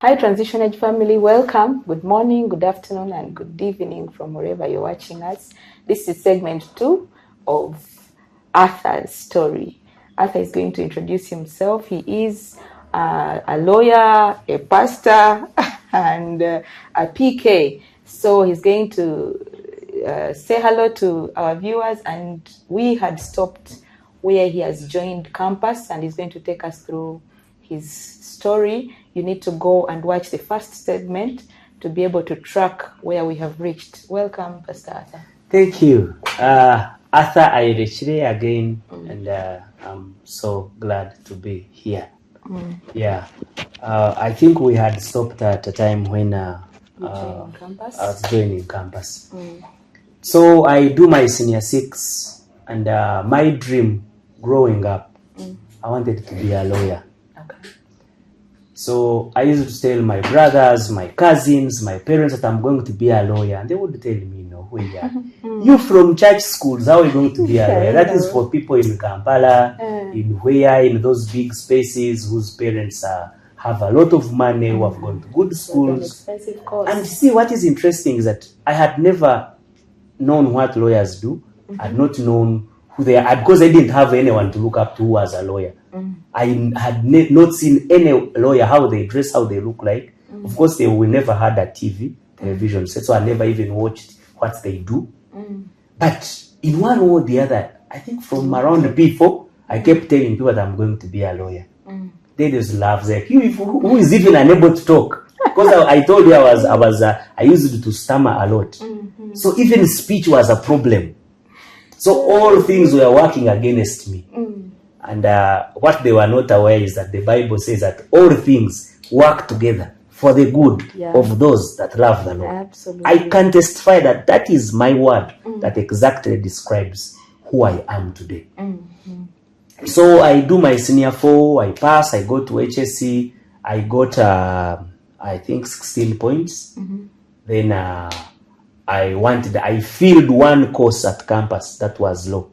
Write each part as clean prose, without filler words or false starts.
Hi, Transition Age family. Welcome. Good morning, good afternoon, and good evening from wherever you're watching us. This is segment 2 of Arthur's story. Arthur is going to introduce himself. He is a lawyer, a pastor, and a PK. So he's going to say hello to our viewers. And we had stopped where he has joined campus, and he's going to take us through his story. You need to go and watch the first segment to be able to track where we have reached. Welcome, Pastor Arthur. Thank you. Arthur, I reached there again, and I'm so glad to be here. Yeah. I think we had stopped at a time when I was joining campus. So I do my senior 6, and my dream growing up, I wanted to be a lawyer. So I used to tell my brothers, my cousins, my parents that I'm going to be a lawyer. And they would tell me, no, where you from church schools, how are you going to be a lawyer? That is for people in Kampala, in those big spaces whose parents have a lot of money, who have gone to good schools. And see, what is interesting is that I had never known what lawyers do. I had not known who they are, because I didn't have anyone to look up to who was a lawyer. I had not seen any lawyer, how they dress, how they look like. Of course, they will never had a television set, so I never even watched what they do. But in one way or the other, I think from around people, I kept telling people that I'm going to be a lawyer. They just laugh, like, you, who is even unable to talk? Because I told you I used to stammer a lot. So even speech was a problem. So all things were working against me. And what they were not aware is that the Bible says that all things work together for the good of those that love the Lord. Absolutely. I can testify that that is my word that exactly describes who I am today. So I do my senior 4, I pass, I go to HSC, I got, I think, 16 points. Then I filled one course at campus that was law.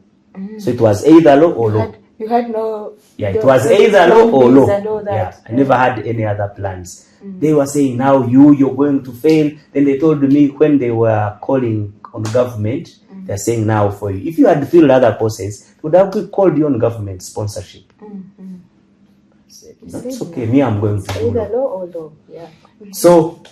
So it was either law or law. You had no... Yeah, it was either law or law. Yeah, I never had any other plans. They were saying, now you're going to fail. Then they told me when they were calling on government, they're saying now for you. If you had filled other courses, they would have called you on government sponsorship. That's okay. Me, I'm going to do either law or law. Yeah. So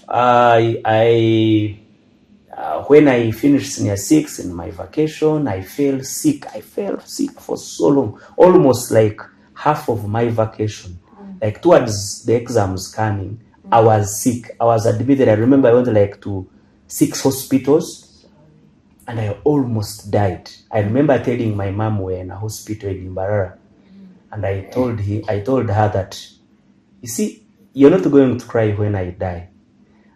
when I finished senior 6 in my vacation, I fell sick. I fell sick for so long, almost like half of my vacation. Like towards the exams coming, I was sick. I was admitted. I remember I went to 6 hospitals, and I almost died. I remember telling my mom we were in a hospital in Mbarara, and I told her that, you see, you're not going to cry when I die,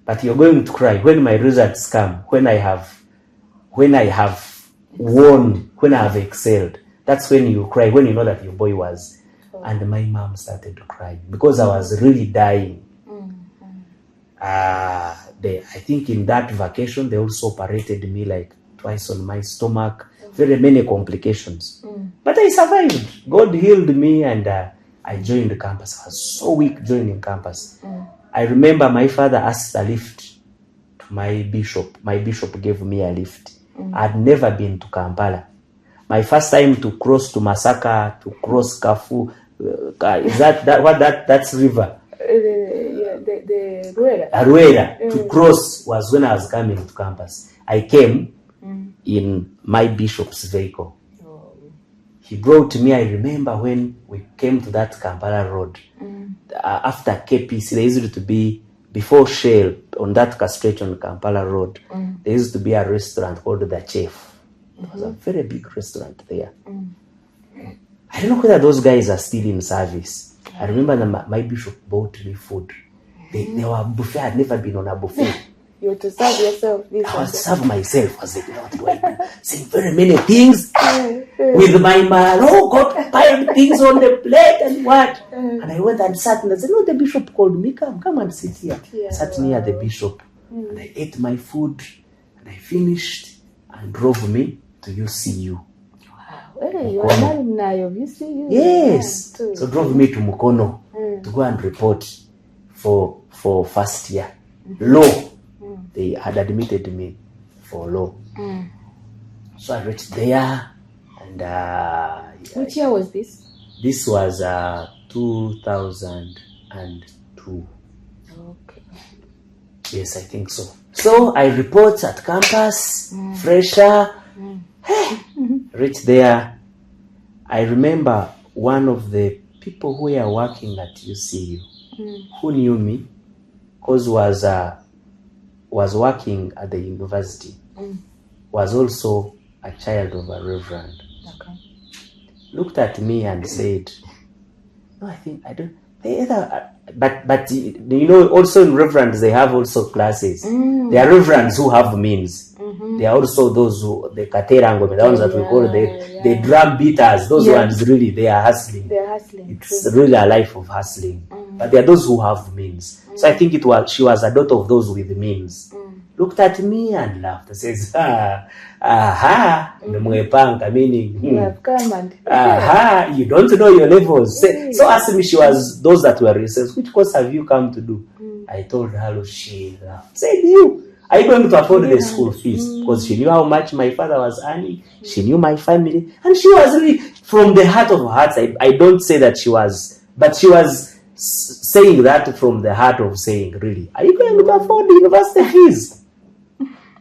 but you're going to cry when my results come, when I have won, when I have excelled. That's when you cry, when you know that your boy was. And my mom started to cry because I was really dying. I think in that vacation, they also operated me like twice on my stomach, very many complications. But I survived. God healed me, and I joined the campus. I was so weak joining campus. I remember my father asked a lift to my bishop. My bishop gave me a lift. I'd never been to Kampala. My first time to cross to Masaka, to cross Kafu, is that's river? The Ruera. Ruera. To cross was when I was coming to campus. I came in my bishop's vehicle. He brought me. I remember when we came to that Kampala road, after KPC, there used to be, before Shell, on that stretch on Kampala road, there used to be a restaurant called The Chef. It was a very big restaurant there. I don't know whether those guys are still in service. I remember that my bishop bought me food. They were buffet. I had never been on a buffet. You had to serve yourself. I was serve myself. I was like, what do I do? Saying very many things with my man. Oh, God, piled things on the plate and what? And I went and sat and I said, no, the bishop called me. Come and sit here. Sat near the bishop. And I ate my food and I finished and drove me to UCU. Hey, you are married now, UCU. Yes. So drove me to Mukono to go and report for for first year. Law. They had admitted me for law. So I reached there, and which year was this? This was 2002. Okay. Yes, I think so. So I report at campus, fresher. Reached there. I remember one of the people who were working at UCU, who knew me, because was working at the university, was also a child of a reverend. Okay. Looked at me and said, "No, I think I don't." They either, but you know, also in reverends they have also classes. There are reverends who have means. There are also those who the katerango, the ones that we call the drum beaters. Those ones really they are hustling. They're hustling. It's really a life of hustling. But there are those who have means. So I think she was a daughter of those with means. Looked at me and laughed. Says, nimwepanga, meaning, You have come and you don't know your levels. So asked me, she was those that were research, which course have you come to do? I told her, she laughed. Said, are you going to afford the school fees? Because she knew how much my father was earning. She knew my family. And she was really, from the heart of hearts, I don't say that she was, but she was saying that from the heart of saying, really, are you going to afford the university fees?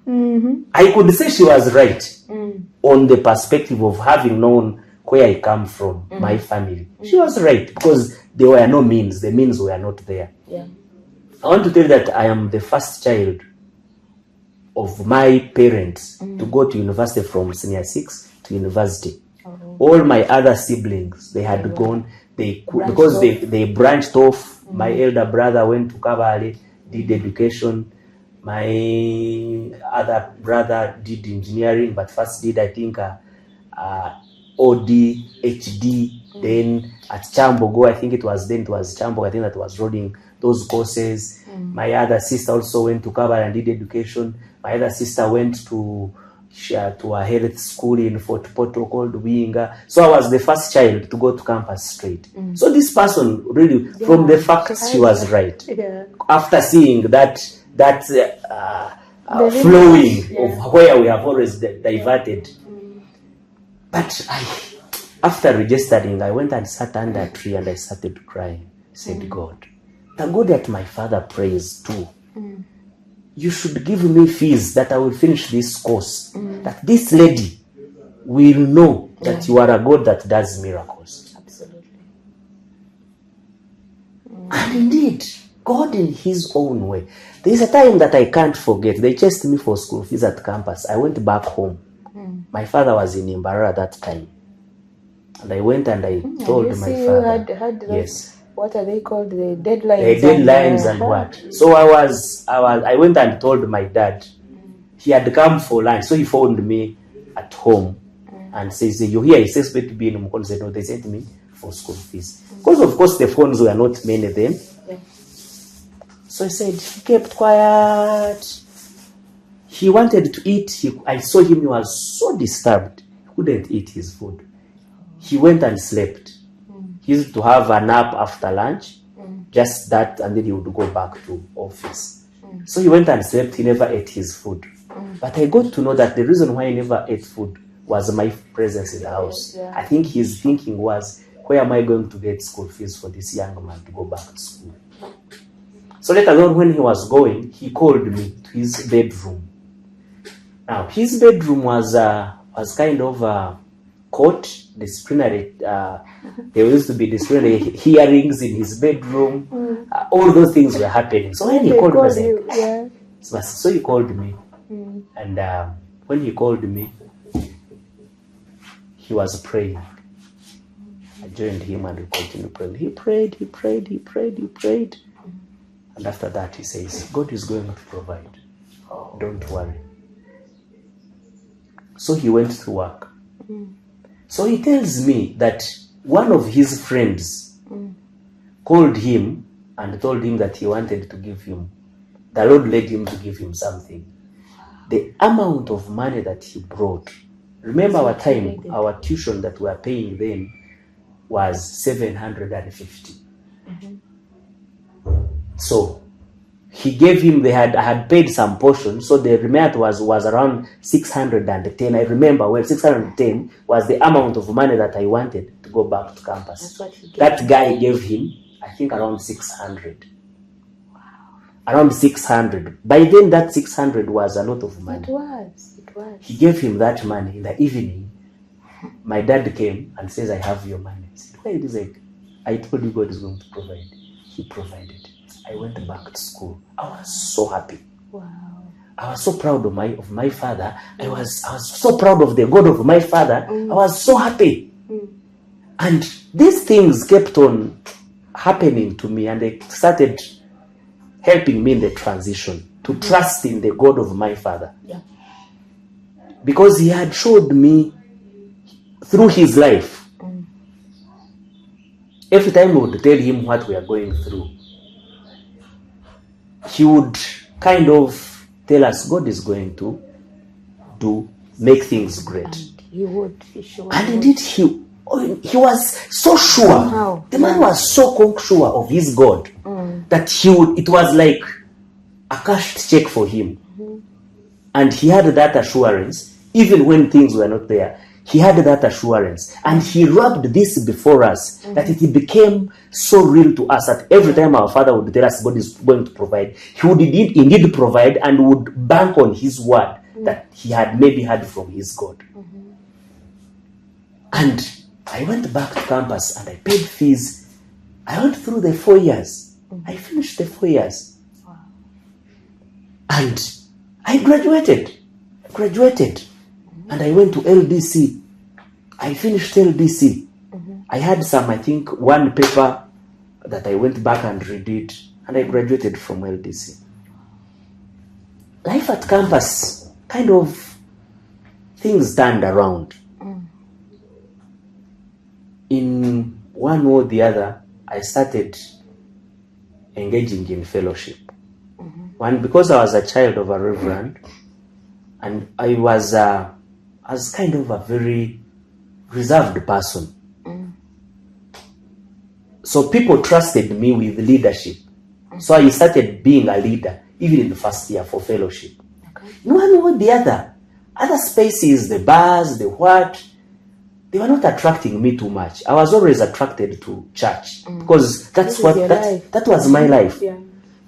I could say she was right on the perspective of having known where I come from, my family. She was right because there were no means. The means were not there. Yeah. I want to tell you that I am the first child of my parents to go to university from senior 6 to university. All my other siblings, they had gone, because they branched off. My elder brother went to Kabale, did education. My other brother did engineering, but first did, I think, OD, HD, then at Chambogo, I think it was Chambogo, I think that was running those courses. My other sister also went to Kabale and did education. My other sister went to a health school in Fort Portal called Winga. So I was the first child to go to campus straight. So this person really, from the facts, she was right. After seeing that flowing of where we have always diverted. But after registering, I went and sat under a tree and I started crying. I said, God, the God that my father prays too, you should give me fees that I will finish this course. That this lady will know that you are a God that does miracles. Absolutely. And indeed, God in his own way. There is a time that I can't forget. They chased me for school fees at campus. I went back home. My father was in Imbarara at that time. And I went and I told my father. Had yes. What are they called? The deadlines. The deadlines and what. So I went and told my dad. He had come for lunch. So he phoned me at home and says, "You here? He says, to be in Mukono." Said, "No, they sent me for school fees." Because of course the phones were not many then. Yeah. So he said, he kept quiet. He wanted to eat. I saw him, he was so disturbed. He couldn't eat his food. He went and slept. He used to have a nap after lunch, just that, and then he would go back to office. So he went and slept. He never ate his food. But I got to know that the reason why he never ate food was my presence in the house. Yeah. I think his thinking was, where am I going to get school fees for this young man to go back to school? So later on, when he was going, he called me to his bedroom. Now, his bedroom was kind of a court, disciplinary. There used to be disciplinary hearings in his bedroom. All those things were happening. So when he called me, so he called me. And when he called me, he was praying. I joined him and we continued praying. He prayed. And after that, he says, God is going to provide. Don't worry. So he went to work. So he tells me that one of his friends called him and told him that he wanted to give him, the Lord led him to give him something. The amount of money that he brought, remember our time, our tuition that we were paying then was 750. So he gave him, I had paid some portion, so the remainder was around 610. I remember well, 610 was the amount of money that I wanted to go back to campus. That's what he gave That guy gave him, I think, around 600. Wow. Around 600. By then, that 600 was a lot of money. It was. He gave him that money in the evening. My dad came and says, I have your money. I said, why is it? I told you God is going to provide. He provided. I went back to school. I was so happy. Wow. I was so proud of my father. I was so proud of the God of my father. I was so happy. And these things kept on happening to me, and they started helping me in the transition to trust in the God of my father. Yeah. Because he had showed me through his life. Every time we would tell him what we are going through, he would kind of tell us God is going to make things great. And he would. He showed. And indeed, he was so sure. Wow. The man was so sure of his God that it was like a cashed check for him. And he had that assurance, even when things were not there. He had that assurance, and he rubbed this before us, that it became so real to us that every time our father would tell us God is going to provide, he would indeed provide, and would bank on his word that he had maybe had from his God. And I went back to campus and I paid fees. I went through the 4 years. I finished the 4 years. Wow. And I graduated. And I went to LDC. I finished LDC. I had I think, one paper that I went back and redid, and I graduated from LDC. Life at campus, kind of, things turned around. In one or the other, I started engaging in fellowship. One, because I was a child of a reverend, and I was kind of a very reserved person. So people trusted me with leadership. So I started being a leader, even in the first year for fellowship. Okay. One or the other spaces, the bars, the what, they were not attracting me too much. I was always attracted to church because that was my life. Yeah.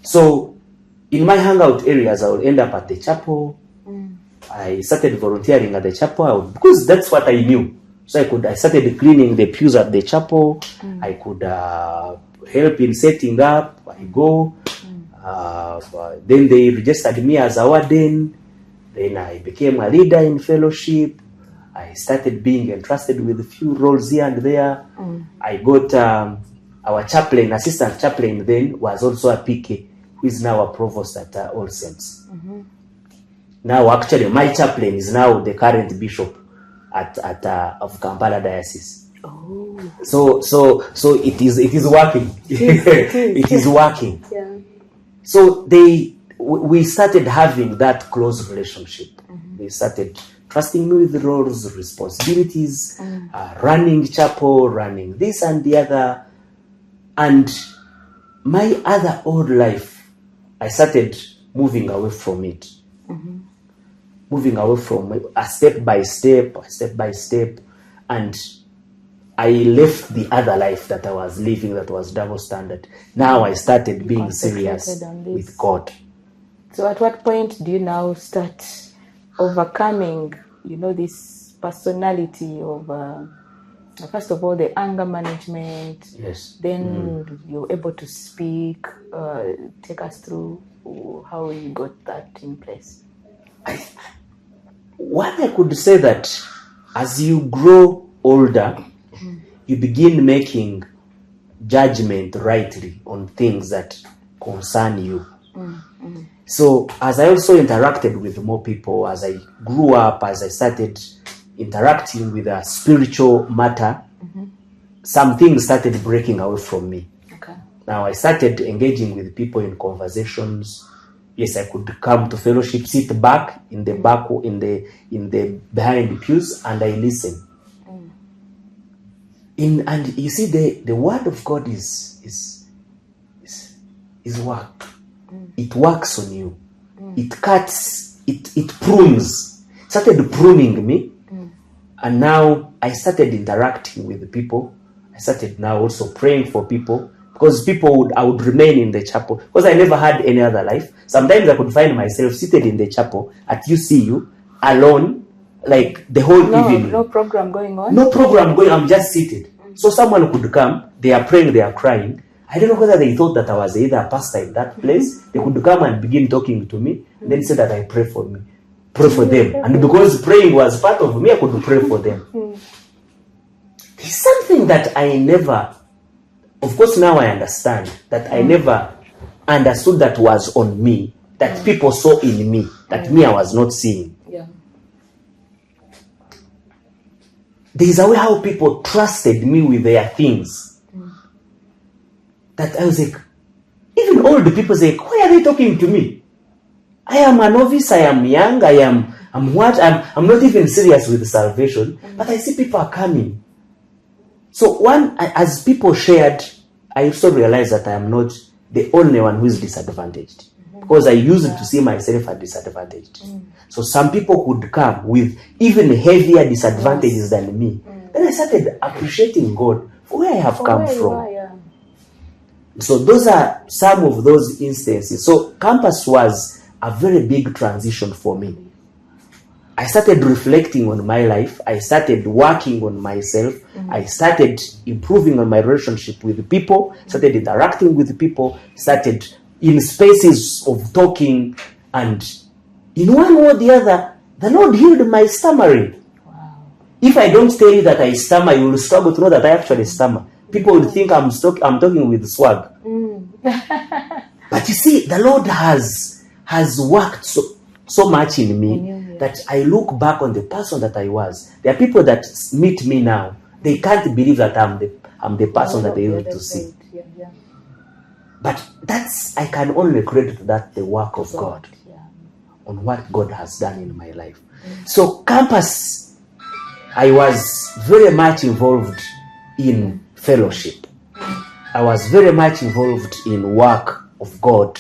So in my hangout areas, I would end up at the chapel. I started volunteering at the chapel because that's what I knew. So I started cleaning the pews at the chapel. I could help in setting up. I go. Then they registered me as a warden. Then I became a leader in fellowship. I started being entrusted with a few roles here and there. I got our chaplain, assistant chaplain then was also a PK, who is now a provost at All Saints. Now, actually, my chaplain is now the current bishop of Kampala Diocese. Oh. So it is working. It is working. Yeah. So we started having that close relationship. They started trusting me with roles, responsibilities, running chapel, running this and the other. And my other old life, I started moving away from it. Moving away from a step by step, and I left the other life that I was living that was double standard. Now I started being serious with God. So at what point do you now start overcoming, this personality of, first of all, the anger management? Yes. Then you're able to speak. Take us through how you got that in place. What I could say that as you grow older, you begin making judgment rightly on things that concern you. So as I also interacted with more people, as I grew up, as I started interacting with a spiritual matter, some things started breaking away from me. Okay. Now I started engaging with people in conversations. Yes, I could come to fellowship, sit back in the behind the pews, and I listen. And you see, the word of God is work. it works on you. It cuts, it prunes. Started pruning me. And now I started interacting with the people. I started now also praying for people, because I would remain in the chapel, because I never had any other life. Sometimes I could find myself seated in the chapel at UCU alone, like the whole evening. No program going on. No program going. I'm just seated. So someone could come. They are praying. They are crying. I don't know whether they thought that I was either a pastor in that place. They could come and begin talking to me, and then say that I pray for them. And because praying was part of me, I could pray for them. There's something that I never, of course now I understand, that I never understood that was on me, that people saw in me, that me I was not seeing. Yeah. There's a way how people trusted me with their things. That I was like, even old people say, why are they talking to me? I am a novice, I am young, I'm not even serious with salvation, but I see people are coming. So as people shared, I also realized that I am not the only one who is disadvantaged, because I used to see myself as disadvantaged. So some people could come with even heavier disadvantages than me. Then I started appreciating God for where I have come from. So those are some of those instances. So campus was a very big transition for me. I started reflecting on my life. I started working on myself. I started improving on my relationship with people, started interacting with people, started in spaces of talking, and in one way or the other, the Lord healed my stammering. Wow. If I don't tell you that I stammer, you will struggle to know that I actually stammer. People will think I'm talking with swag. But you see, the Lord has worked so much in me that I look back on the person that I was. There are people that meet me now. They can't believe that I'm the person that they used to see. Yeah. But I can only credit that the work of God on what God has done in my life. So campus, I was very much involved in fellowship. I was very much involved in work of God.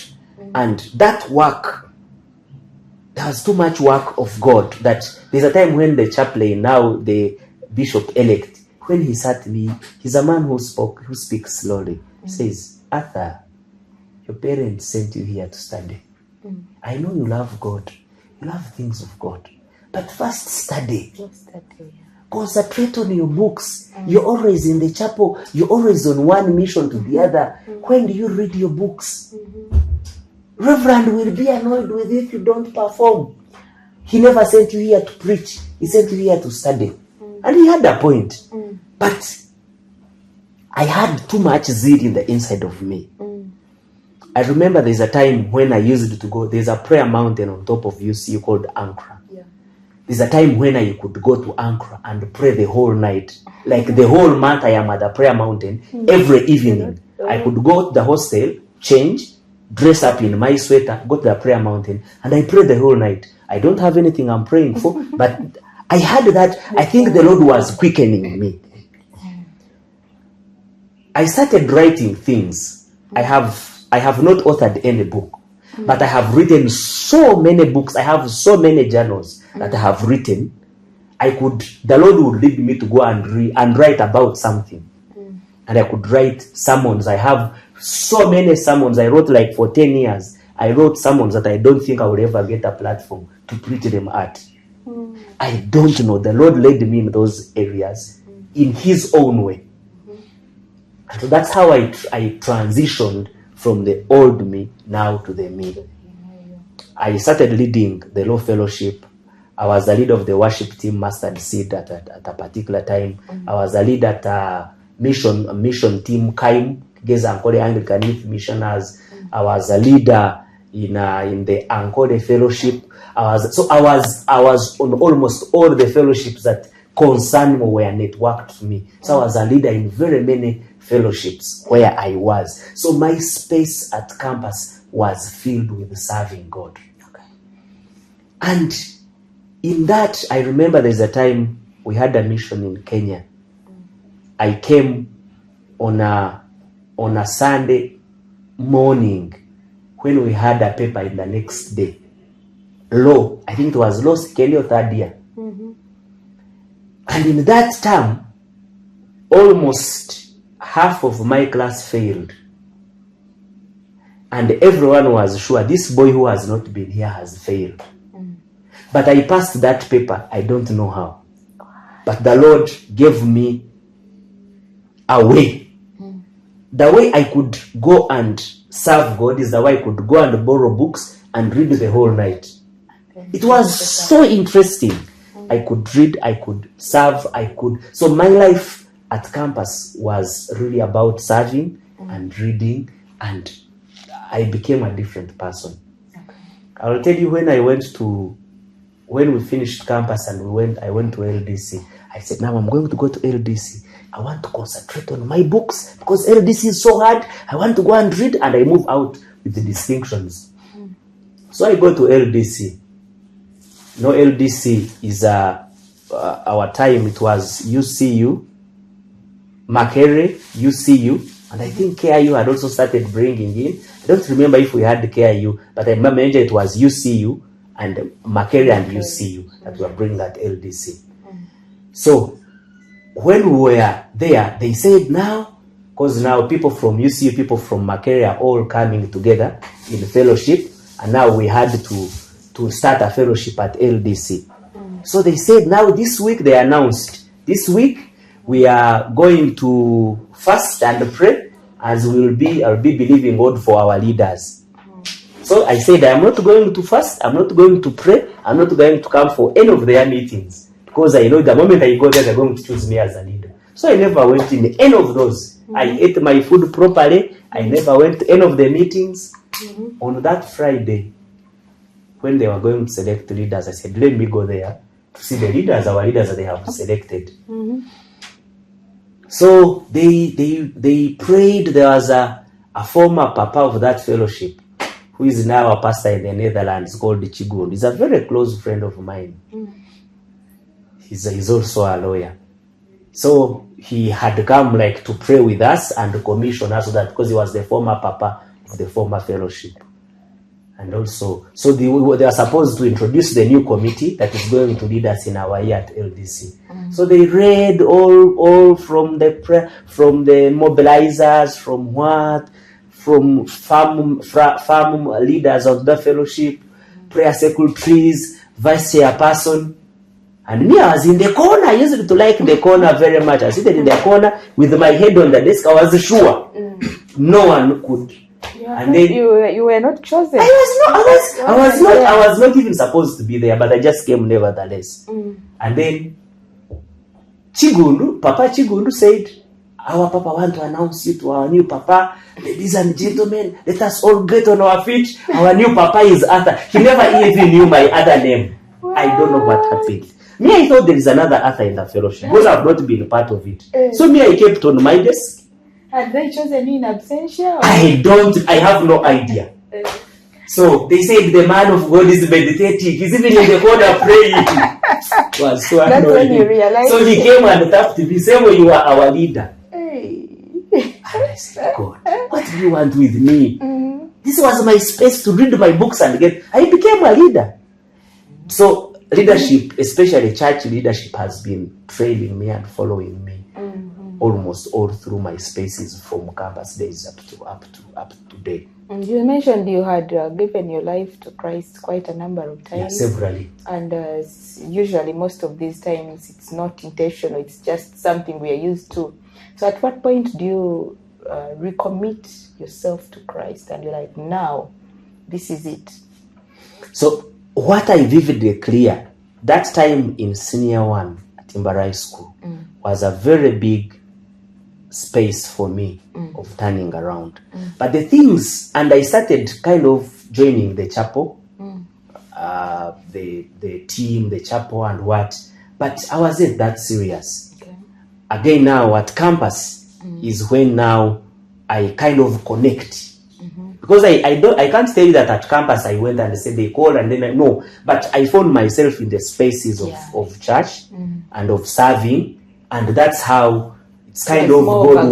And that work, there was too much work of God that there's a time when the chaplain, now the bishop-elect, when he sat me, he's a man who speaks slowly. He says, Arthur, your parents sent you here to study. I know you love God. You love things of God. But first study. Concentrate on your books. You're always in the chapel. You're always on one mission to the other. When do you read your books? Reverend will be annoyed with you if you don't perform. He never sent you here to preach. He sent you here to study. And he had a point. But I had too much zeal in the inside of me. I remember there's a time when I used to go, there's a prayer mountain on top of UCU called Ankara. There's a time when I could go to Ankara and pray the whole night. Like the whole month I am at the prayer mountain. Every evening I could go to the hostel, change, dress up in my sweater, go to the prayer mountain, and I pray the whole night. I don't have anything I'm praying for, but I had that. I think the Lord was quickening me. I started writing things. I have not authored any book, but I have written so many books. I have so many journals that I have written. The Lord would lead me to go and write about something. And I could write sermons. I have so many sermons. I wrote like for 10 years. I wrote sermons that I don't think I would ever get a platform to preach them at. I don't know. The Lord led me in those areas in His own way. So that's how I transitioned from the old me now to the me. I started leading the Law Fellowship. I was the leader of the worship team, Mustard Seed, at a particular time. I was a leader at a mission team, KAIM, Ankole Anglican Youth Missioners. I was a leader in the Ankole Fellowship. I was on almost all the fellowships that concern me were networked to me. So I was a leader in very many fellowships where I was. So my space at campus was filled with serving God. And in that, I remember there's a time we had a mission in Kenya. I came on a Sunday morning when we had a paper in the next day. Law, I think it was law second or third year. And in that term, almost half of my class failed. And everyone was sure this boy who has not been here has failed. But I passed that paper, I don't know how. But the Lord gave me a way. The way I could go and serve God is the way I could go and borrow books and read the whole night. It was so interesting. I could read, I could serve, I could. So my life at campus was really about serving and reading, and I became a different person. I will tell you, when we finished campus and I went to LDC, I said, now I'm going to go to LDC. I want to concentrate on my books because LDC is so hard. I want to go and read, and I move out with the distinctions. So I go to LDC. No, LDC is our time. It was UCU, Makerere, UCU, and I think KIU had also started bringing in. I don't remember if we had the KIU, but I remember it was UCU and Makerere and UCU that were bringing that LDC. So when we were there, they said now, because now people from UCU, people from Makerere are all coming together in fellowship, and now we had to start a fellowship at LDC. So they said now this week, they announced, this week we are going to fast and pray, as I'll be believing God for our leaders. So I said, I'm not going to fast, I'm not going to pray, I'm not going to come for any of their meetings, because I know the moment I go there, they're going to choose me as a leader. So I never went in any of those. I ate my food properly. I never went to any of the meetings. On that Friday, when they were going to select leaders, I said, let me go there to see the leaders, our leaders that they have selected. So they prayed. There was a former papa of that fellowship, who is now a pastor in the Netherlands, called Chigun. He's a very close friend of mine. He's also a lawyer. So he had come like to pray with us and commission us, that because he was the former papa of the former fellowship. And also, so they are supposed to introduce the new committee that is going to lead us in our year at LDC. So they read all from the mobilizers, from farm leaders of the fellowship, prayer secretaries, vice chairperson. And me, I was in the corner. I used to like the corner very much. I seated in the corner with my head on the desk. I was sure no one could. And then you were not chosen. I was not even supposed to be there, but I just came nevertheless. And then Papa Chigundu said, our papa want to announce you to our new papa. Ladies and gentlemen, let us all get on our feet. Our new papa is Arthur. He never even knew my other name. Wow. I don't know what happened. Me, I thought there is another Arthur in the fellowship because I've not been part of it. So me, I kept on my desk. Had they chosen you in absentia? I have no idea. So they said the man of God is meditating. He's even in the corner praying. Was so That's annoying. when you realize. So he came and tapped me, saying, well, you are our leader. Hey. And I said, God, what do you want with me? This was my space to read my books and I became a leader. So leadership, especially church leadership, has been trailing me and following me almost all through my spaces from campus days up to today. You mentioned you had given your life to Christ quite a number of times. Yeah, severally. And usually most of these times it's not intentional, it's just something we are used to. So at what point do you recommit yourself to Christ and you're like, now, this is it? So what I vividly clear, that time in senior one at Timbarai School was a very big space for me of turning around. But the things, and I started kind of joining the chapel, the team, the chapel and what, but I wasn't that serious. Okay. Again, now at campus is when now I kind of connect. Because I can't tell you that at campus I went and said they called and then no, but I found myself in the spaces of church and of serving, and that's how it's kind of God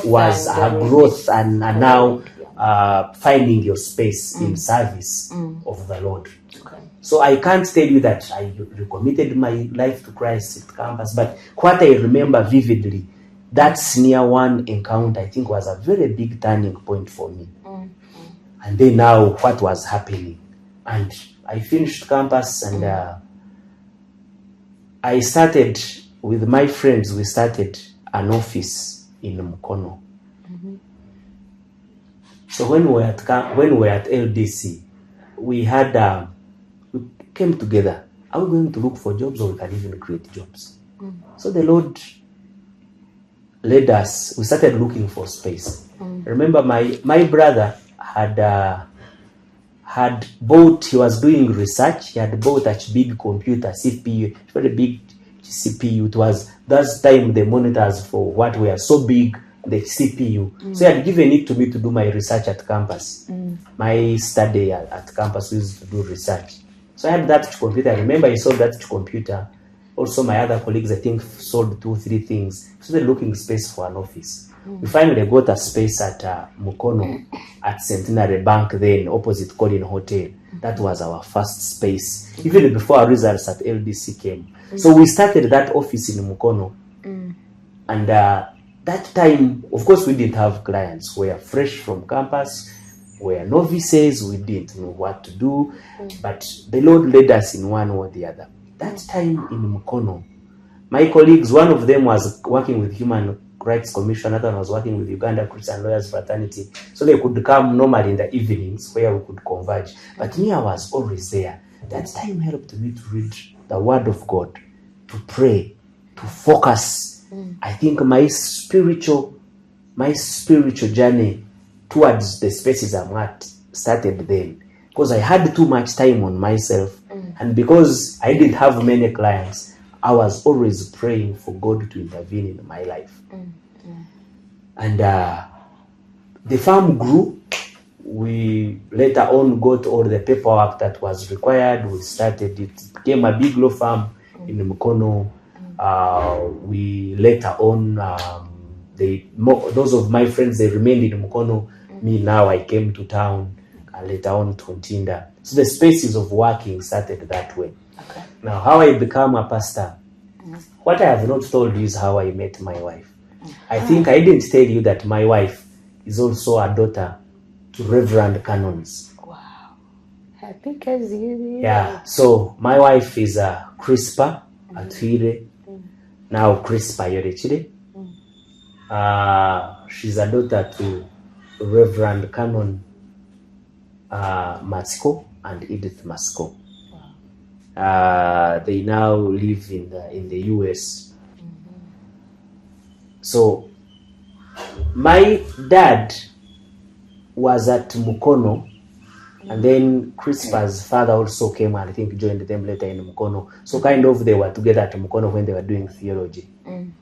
was a growth, and now finding your space in service of the Lord. Okay. So I can't tell you that I recommitted my life to Christ at campus, but what I remember vividly, that senior one encounter, I think, was a very big turning point for me. And then now what was happening. And I finished campus and I started with my friends, we started an office in Mukono. So when we were at LDC, we had we came together. Are we going to look for jobs, or we can even create jobs? So the Lord led us. We started looking for space. Remember, my brother had bought. He was doing research. He had bought a big computer, CPU, very big CPU. It was that time the monitors for what were so big, the CPU. So he had given it to me to do my research at campus. My study at campus, we used to do research. So I had that computer. I remember I sold that computer. Also, my other colleagues, I think, sold 2-3 things. So they're looking space for an office. We finally got a space at Mukono at Centenary Bank, then opposite Colin Hotel. That was our first space, even before our results at LDC came. So we started that office in Mukono. And that time, of course, we didn't have clients. We were fresh from campus. We were novices. We didn't know what to do. But the Lord led us in one or the other. That time in Mukono, my colleagues, one of them was working with Human Rights Commission, another one was working with Uganda Christian Lawyers Fraternity. So they could come normally in the evenings where we could converge. But me, I was always there. That time helped me to read the Word of God, to pray, to focus. I think my spiritual journey towards the spaces I'm at started then. Because I had too much time on myself. And because I didn't have many clients, I was always praying for God to intervene in my life. And the farm grew. We later on got all the paperwork that was required. We started it. It became a big law firm in Mukono. We later on, those of my friends, they remained in Mukono. Me, now I came to town. Later on to Ntinda. So the spaces of working started that way. Okay. Now, how I become a pastor, what I have not told you is how I met my wife. I think I didn't tell you that my wife is also a daughter to Reverend Canons. Wow. Happy cousin. Yeah, so my wife is a Crispa Atwire. Now Crispa Yorechire. She's a daughter to Reverend Canon Masco and Edith Masco. Wow. They now live in the US. So my dad was at Mukono, and then Crispa's father also came and I think joined them later in Mukono. So kind of they were together at Mukono when they were doing theology. And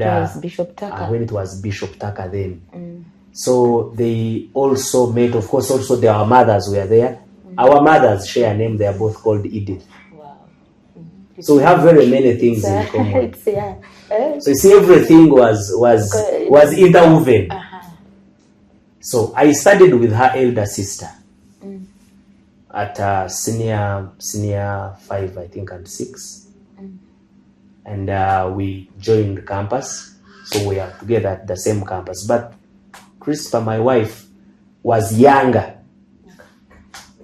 it was Bishop Tucker. When it was Bishop Tucker then. So they also met, of course, also our mothers were there. Our mothers share a name. They are both called Edith. Wow. So we have very many things in common. So you see, everything was interwoven. So I studied with her elder sister at senior 5, I think, and 6. And we joined campus. So we are together at the same campus. But Crispa, my wife, was younger.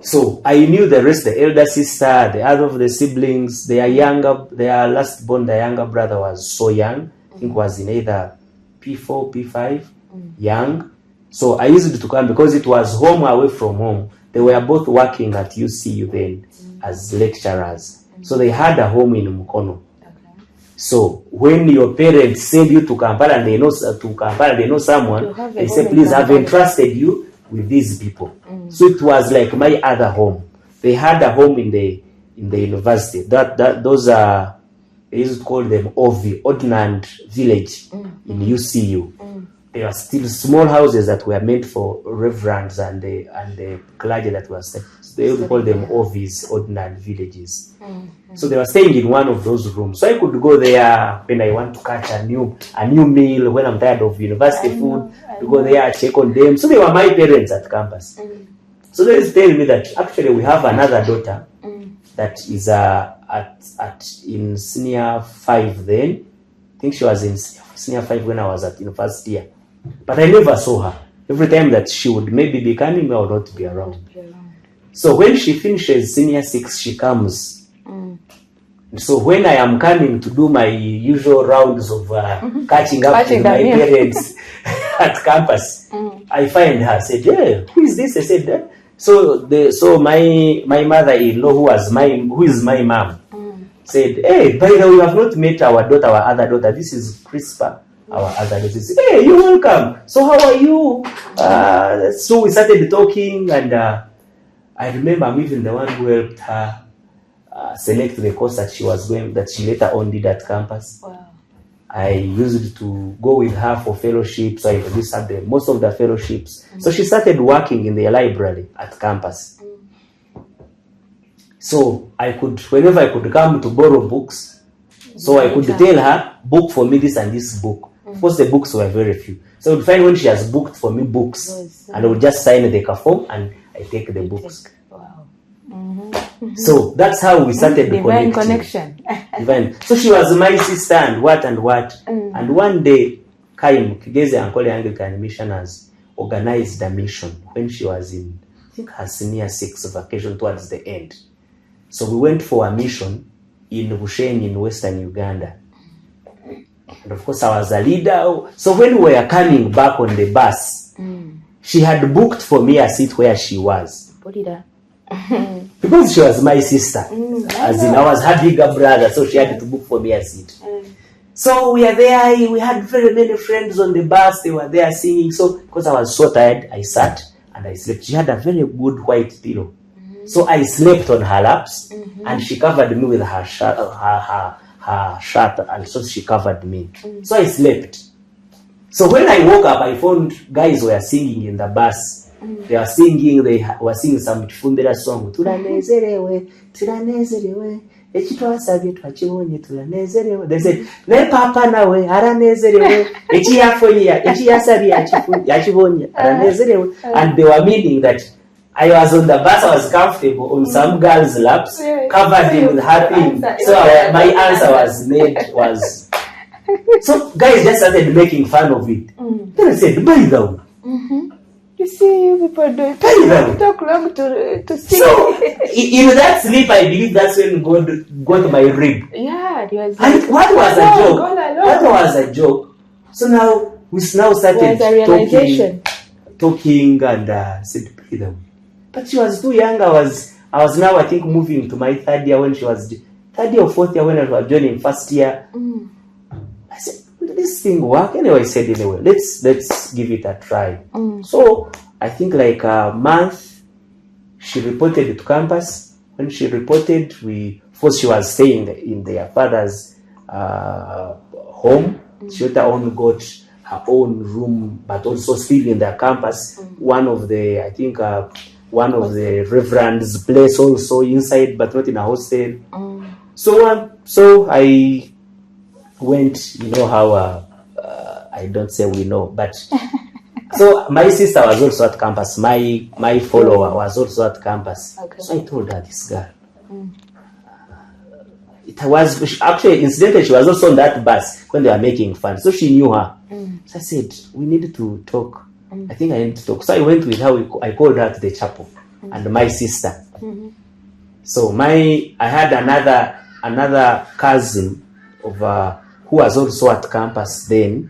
So I knew the rest, the elder sister, the other of the siblings, they are younger. Their last born, the younger brother, was so young. I think was in either P4, P5, young. So I used to come because it was home away from home. They were both working at UCU then as lecturers. So they had a home in Mukono. So when your parents send you to Kampala and they know someone, they say, please, I've entrusted you with these people. So it was like my other home. They had a home in the university. Those are, they used to call them Ordnand Village in UCU. They were still small houses that were meant for reverends and the clergy that were staying. So they would call them OVs, ordinary villages. So they were staying in one of those rooms. So I could go there when I want to catch a new meal, when I'm tired of university food, to go there, check on them. So they were my parents at campus. So they tell me that actually we have another daughter that is in senior 5 then. I think she was in senior 5 when I was at university year. But I never saw her. Every time that she would maybe be coming, I would not be around. So when she finishes senior 6, she comes. So when I am coming to do my usual rounds of catching up with my parents at campus, I find her. Said, "Yeah, who is this?" I said, So my mother-in-law, who is my mom, said, "Hey, by the way, we have not met our other daughter. This is Crispa, our other daughter." Said, "Hey, you're welcome. So how are you?" So we started talking, and I remember I'm even the one who helped her select the course that she later on did at campus. Wow. I used to go with her for fellowships. So I introduced her most of the fellowships. So she started working in the library at campus. So whenever I could come to borrow books, so I could tell her, book for me this and this book. Of course, the books were very few. So I would find when she has booked for me books, and I would just sign the form and I take the books. Wow. So that's how we started Divine connection. Divine. So she was my sister and what. And one day, Kigeze and Kole Anglican Missioners organized a mission when she was in, I think, her senior 6 vacation towards the end. So we went for a mission in Bushenyi in Western Uganda. And of course, I was a leader. So when we were coming back on the bus, she had booked for me a seat where she was. Because she was my sister. As in, I was her bigger brother, so she had to book for me a seat. So we are there. We had very many friends on the bus. They were there singing. So because I was so tired, I sat and I slept. She had a very good white pillow. So I slept on her laps, and she covered me with her shirt, and so she covered me. So I slept. So when I woke up, I found guys were singing in the bus. They were singing some Fumbira song. Tulanezerewe, tulanezerewe. Ekitwasabye twakibonye tulanezerewe. They said, "Ne papa nawe aranezerewe. Ekiyasabye yakibonye aranezerewe." And they were meaning that I was on the bus, I was comfortable on some girl's laps, covered in with her thing. So my answer was so guys just started making fun of it. Then I said, "By the way, you see, you people do it. Talk long to see." So in that sleep, I believe that's when God got my rib. Yeah, it was. And what was a joke? What was a joke? So now we started talking, and said, "By the way." But she was too young. I was now, I think, moving to my 3rd year when she was 3rd year or 4th year when I was joining 1st year. I said, "Will this thing work?" Anyway, I said, "Anyway, let's give it a try." So I think like a month, she reported to campus. When she reported, first she was staying in their father's home. She later on got her own room, but also still in their campus. One of the reverend's place also inside, but not in a hostel. So I went, you know how, I don't say we know, but so my sister was also at campus. My follower was also at campus. Okay. So I told her, this girl. It was actually, incidentally, she was also on that bus when they were making fun. So she knew her. So I said, we need to talk. I think I need to talk. So I went with her. I called her to the chapel, and my sister. So I had another cousin of who was also at campus then,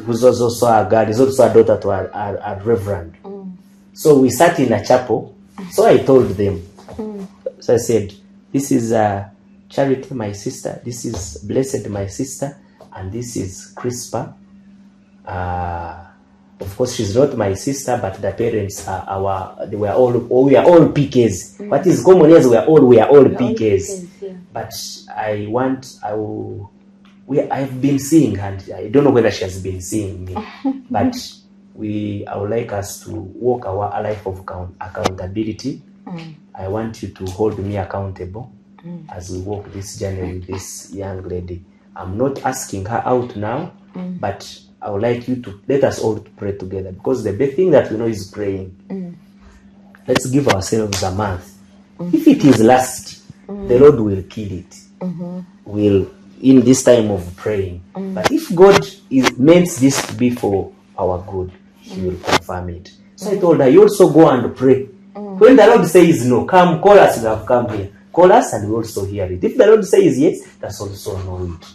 who's also a girl, is also a daughter to a reverend. So we sat in a chapel. So I told them. So I said, "This is Charity, my sister. This is Blessed, my sister, and this is Crispa. Of course, she's not my sister, but the parents are we are all PKs. What is common is we are all PKs. Yeah. But I've been seeing, and I don't know whether she has been seeing me, but I would like us to walk our life of accountability I want you to hold me accountable as we walk this journey with this young lady. I'm not asking her out now, but I would like you to let us all pray together, because the big thing that we know is praying. Let's give ourselves a month. If it is last, the Lord will kill it. Will in this time of praying. But if God meant this to be for our good, He will confirm it. So I told her, you also go and pray. When the Lord says no, come, call us, we have come here. Call us and we also hear it. If the Lord says yes, that's also know it.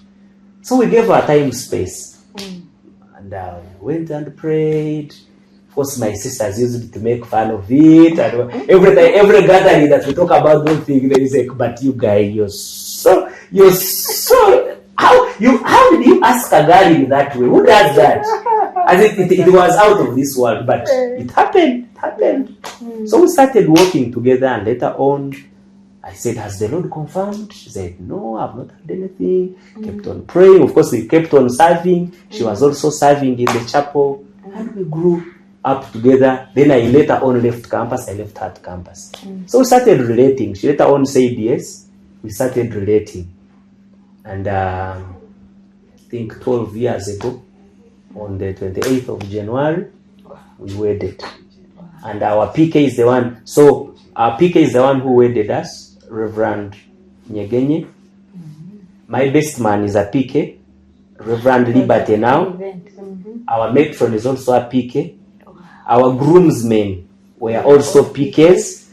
So we gave her time space. And went and prayed. Of course, my sisters used to make fun of it. And every gathering that we talk about those things, they say, but you guys, you're so, how did you ask a girl in that way? Who does that? As it was out of this world, but it happened. So we started working together, and later on, I said, has the Lord confirmed? She said, no, I've not heard anything. Kept on praying. Of course, we kept on serving. She was also serving in the chapel, and we grew up together. Then I later on left campus. I left her at campus. So we started relating. She later on said yes. We started relating. And I think 12 years ago, on the 28th of January, we wedded. And our PK is the one. So our PK is the one who wedded us, Reverend Nyegenye. My best man is a PK, Reverend Liberty now. Our matron is also a PK. Our groomsmen were also PKs.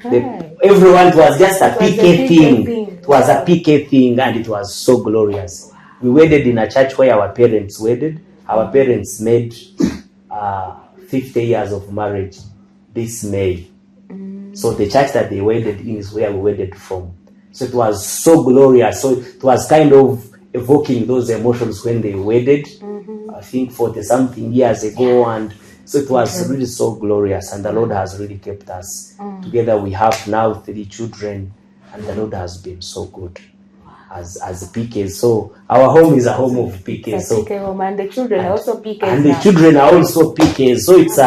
Everyone was just a PK thing. It was a PK thing, and it was so glorious. We wedded in a church where our parents wedded. Our parents made 50 years of marriage this May. So the church that they wedded in is where we wedded from. So it was so glorious. So it was kind of evoking those emotions when they wedded. I think 40-something years ago, and so it was really so glorious. And the Lord has really kept us together. We have now 3 children, and the Lord has been so good as PKs. So our home is a home of PKs. So PK home, and the children are also PKs. And the children are also PKs. So it's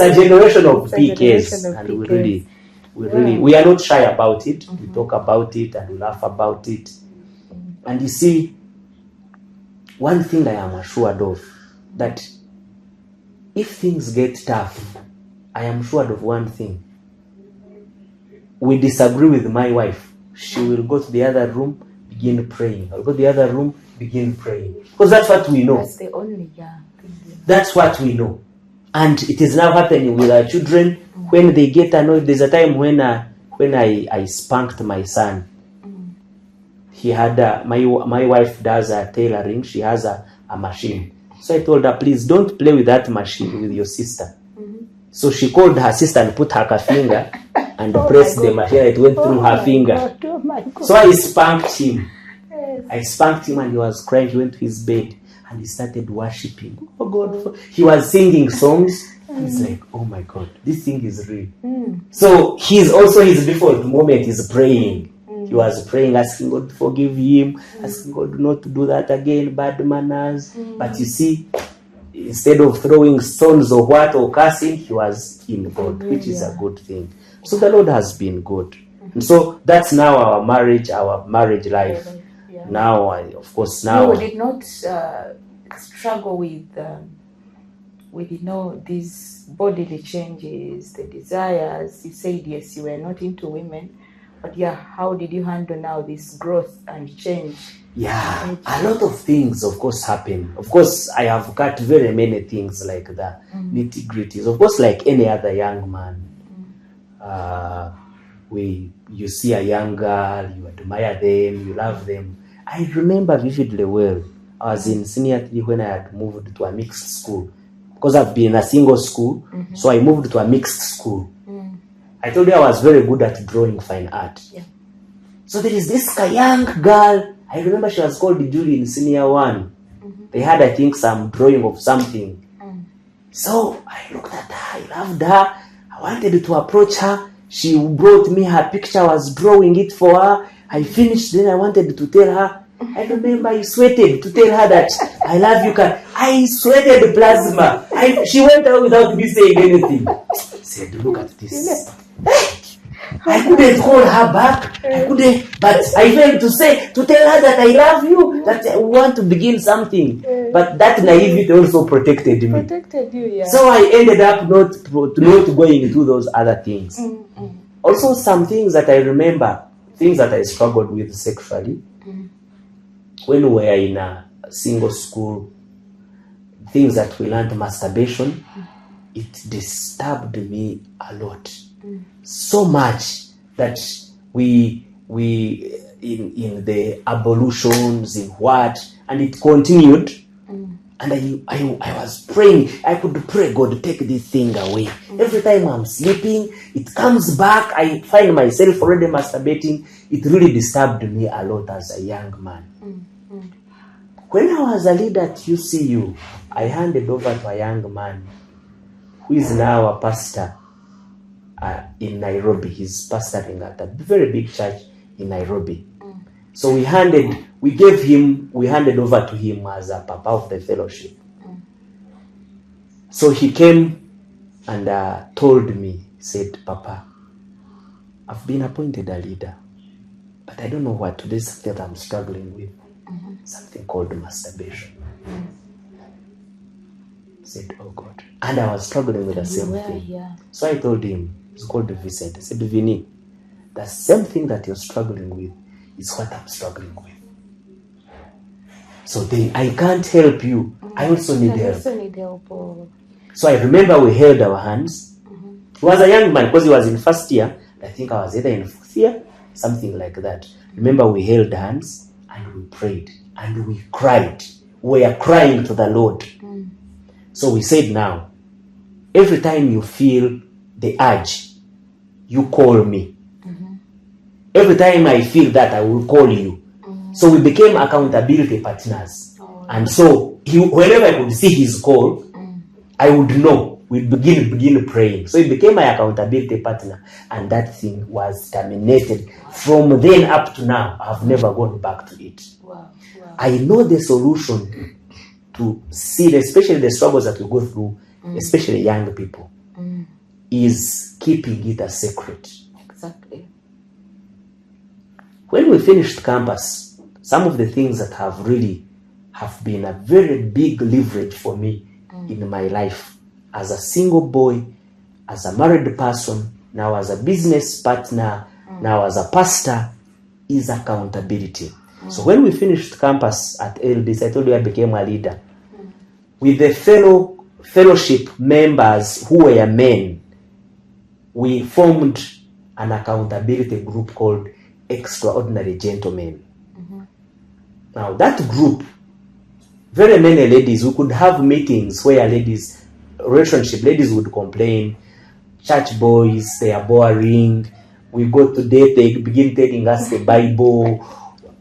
a generation of PKs, and we are not shy about it. We talk about it and we laugh about it. And you see, one thing I am assured of, that if things get tough, I am assured of one thing. We disagree with my wife, she will go to the other room, begin praying. I'll go to the other room, begin praying. Because that's what we know. That's the only thing. That's what we know. And it is now happening with our children. When they get annoyed, there's a time when I spanked my son. He had my wife does tailoring. She has a machine. So I told her, please don't play with that machine with your sister. So she called her sister and put her finger and pressed the machine. It went through her finger. So I spanked him. I spanked him, and he was crying. He went to his bed and he started worshiping. Oh God! He was singing songs. He's like, oh my God, this thing is real. So his default moment is praying. He was praying, asking God to forgive him, asking God not to do that again, bad manners. But you see, instead of throwing stones or cursing, he was in God, which is a good thing. So the Lord has been good. And so that's now our marriage life. Now, of course, now... You did not struggle with these bodily changes, the desires. You said, yes, you were not into women. But how did you handle now this growth and change? Yeah, a lot of things, of course, happen. Of course, I have got very many things like the nitty-gritties. Of course, like any other young man, you see a young girl, you admire them, you love them. I remember vividly well, I was in senior 3 when I had moved to a mixed school. Because I've been in a single school, so I moved to a mixed school. I told you I was very good at drawing fine art. Yeah. So there is this young girl. I remember she was called Julie in senior 1. They had, I think, some drawing of something. So I looked at her. I loved her. I wanted to approach her. She brought me her picture. I was drawing it for her. I finished. Then I wanted to tell her. I remember I sweated to tell her that I love you. I sweated plasma. She went out without me saying anything. I said, look at this. I couldn't hold her back. I couldn't, but I failed to tell her that I love you, that I want to begin something. But that naivety also protected me. Protected you, yeah. So I ended up not going into those other things. Also, some things that I remember, things that I struggled with sexually, when we were in a single school, things that we learned, masturbation, it disturbed me a lot. So much that we in the ablutions, in what, and it continued. And I was praying. I could pray, God, take this thing away. Every time I'm sleeping, it comes back. I find myself already masturbating. It really disturbed me a lot as a young man. When I was a leader at UCU, I handed over to a young man who is now a pastor in Nairobi. He's pastoring at a very big church in Nairobi. So we handed over to him as a papa of the fellowship. So he came and told me, said, Papa, I've been appointed a leader, but I don't know what to do. This is that I'm struggling with. Something called masturbation. I said, oh God. And I was struggling with the same thing. Yeah. So I told him, it's called Vincent. I said, Vinny, the same thing that you're struggling with is what I'm struggling with. So then I can't help you. I also need help. So I remember we held our hands. He was a young man because he was in first year. I think I was either in fourth year, something like that. Remember we held hands and we prayed and we cried. We are crying to the Lord. So we said, now, every time you feel the urge, you call me. Every time I feel that, I will call you. So we became accountability partners. And so whenever I could see his call, I would know. We'd begin praying. So he became my accountability partner. And that thing was terminated. From then up to now, I've never gone back to it. Wow. I know the solution to see, especially the struggles that we go through, especially young people, is keeping it a secret. Exactly. When we finished campus, some of the things that have been a very big leverage for me in my life as a single boy, as a married person, now as a business partner, now as a pastor, is accountability. So when we finished campus at LDS, I told you I became a leader. With the fellowship members who were men, we formed an accountability group called Extraordinary Gentlemen. Now that group, very many ladies, we could have meetings where ladies would complain, church boys, they are boring, we go to date, they begin telling us the Bible.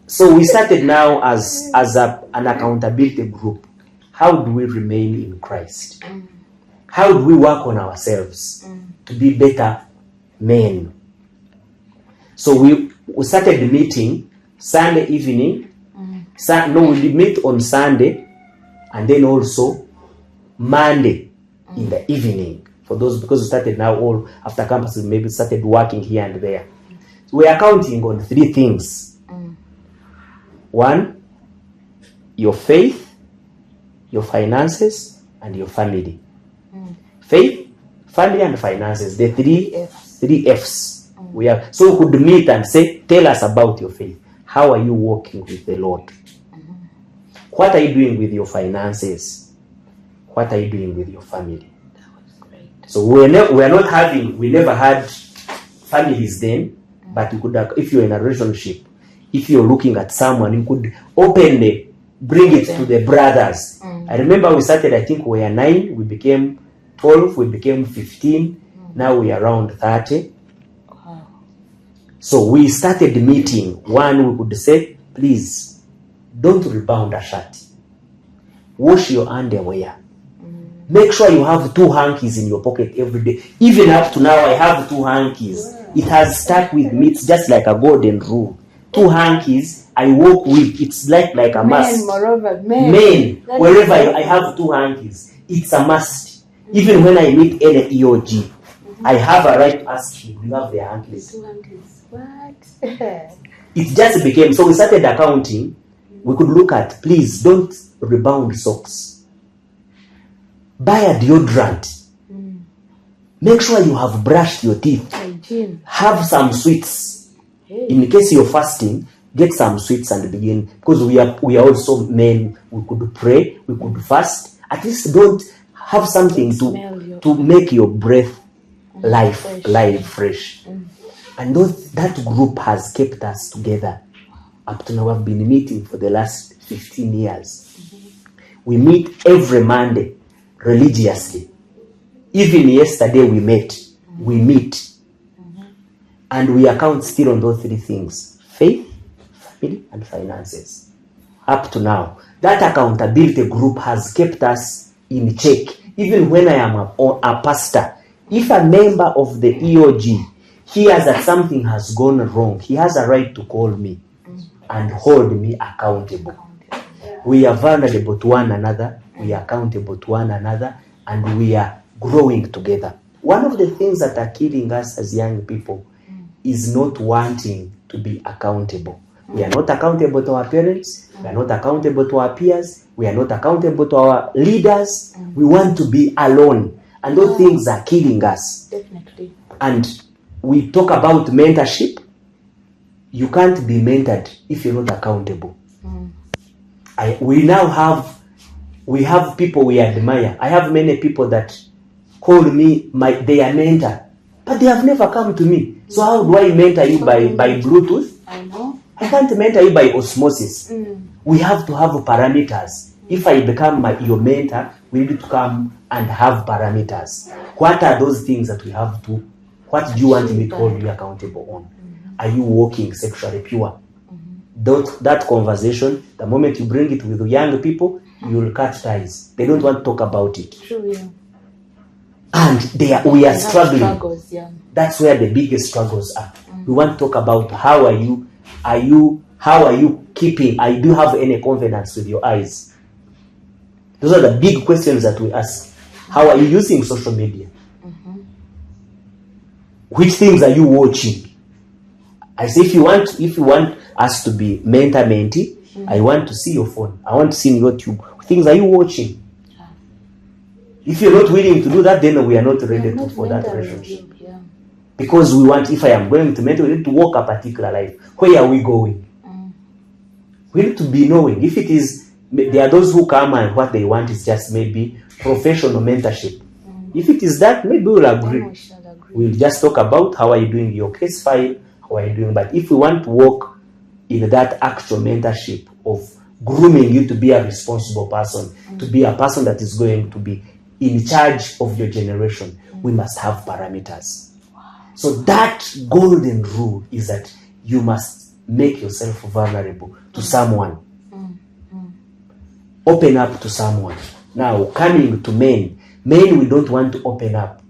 So we started now as an accountability group. How do we remain in Christ? How do we work on ourselves to be better men? So we started meeting Sunday evening. We meet on Sunday and then also Monday in the evening. For those, because we started now all after campus, we maybe started working here and there. So we are counting on 3 things. 1, your faith, your finances, and your family. Faith, family, and finances. The 3 F's. So we could meet and say, tell us about your faith. How are you walking with the Lord? What are you doing with your finances? What are you doing with your family? That was great. So we never had families then, but you could, if you're in a relationship, if you're looking at someone, you could openly bring it to the brothers. I remember we started, I think we were 9, we became 12, we became 15, now we are around 30. Wow. So we started meeting. One, we could say, please, don't rebound a shirt. Wash your underwear. Make sure you have 2 hankies in your pocket every day. Even up to now, I have 2 hankies. It has stuck with me. It's just like a golden rule. 2 hankies I walk with. It's like a must. Men, wherever I have 2 hankies, it's a must. Even when I meet any EOG, I have a right to ask you, do you have their handless? What? It just became, so we started accounting. We could look at, please don't rebound socks. Buy a deodorant. Make sure you have brushed your teeth. Hygiene. Have some sweets. In case you're fasting, get some sweets and begin. Because we are also men. We could pray. We could fast. At least don't have something to make your breath fresh. And that group has kept us together. Up to now, I've been meeting for the last 15 years. We meet every Monday religiously. Even yesterday we met. We meet. And we account still on those three things: faith, family, and finances. Up to now, that accountability group has kept us in check. Even when I am a pastor, if a member of the EOG hears that something has gone wrong, he has a right to call me and hold me accountable. We are vulnerable to one another, we are accountable to one another, and we are growing together. One of the things that are killing us as young people is not wanting to be accountable. We are not accountable to our parents, we are not accountable to our peers, we are not accountable to our leaders. We want to be alone, and those things are killing us. Definitely. And we talk about mentorship. You can't be mentored if you're not accountable. We have people we admire. I have many people that call me their mentor, but they have never come to me. So how do I mentor you by Bluetooth? I know. I can't mentor you by osmosis. We have to have parameters. If I become your mentor, we need to come and have parameters. What are those things that we have to? What do you want me to hold you accountable on? Are you walking sexually pure? That conversation, the moment you bring it with the young people, you will cut ties. They don't want to talk about it. True, yeah. And we are struggling. Struggles, yeah. That's where the biggest struggles are. We want to talk about how are you keeping? Do you have any confidence with your eyes? Those are the big questions that we ask. How are you using social media? Which things are you watching? I say, if you want us to be mentor-mentee, I want to see your phone. I want to see in YouTube. Things are you watching? If you're not willing to do that, then we are not ready for that relationship. Yeah. Because we want, if I am going to mentor, we need to walk a particular life. Where are we going? We need to be knowing. If it is, there are those who come and what they want is just maybe professional mentorship. If it is that, maybe we'll agree. We'll just talk about how are you doing your case file, how are you doing. But if we want to walk in that actual mentorship of grooming you to be a responsible person, to be a person that is going to be in charge of your generation, we must have parameters. So that golden rule is that you must make yourself vulnerable to someone. Open up to someone. Now, coming to men, we don't want to open up.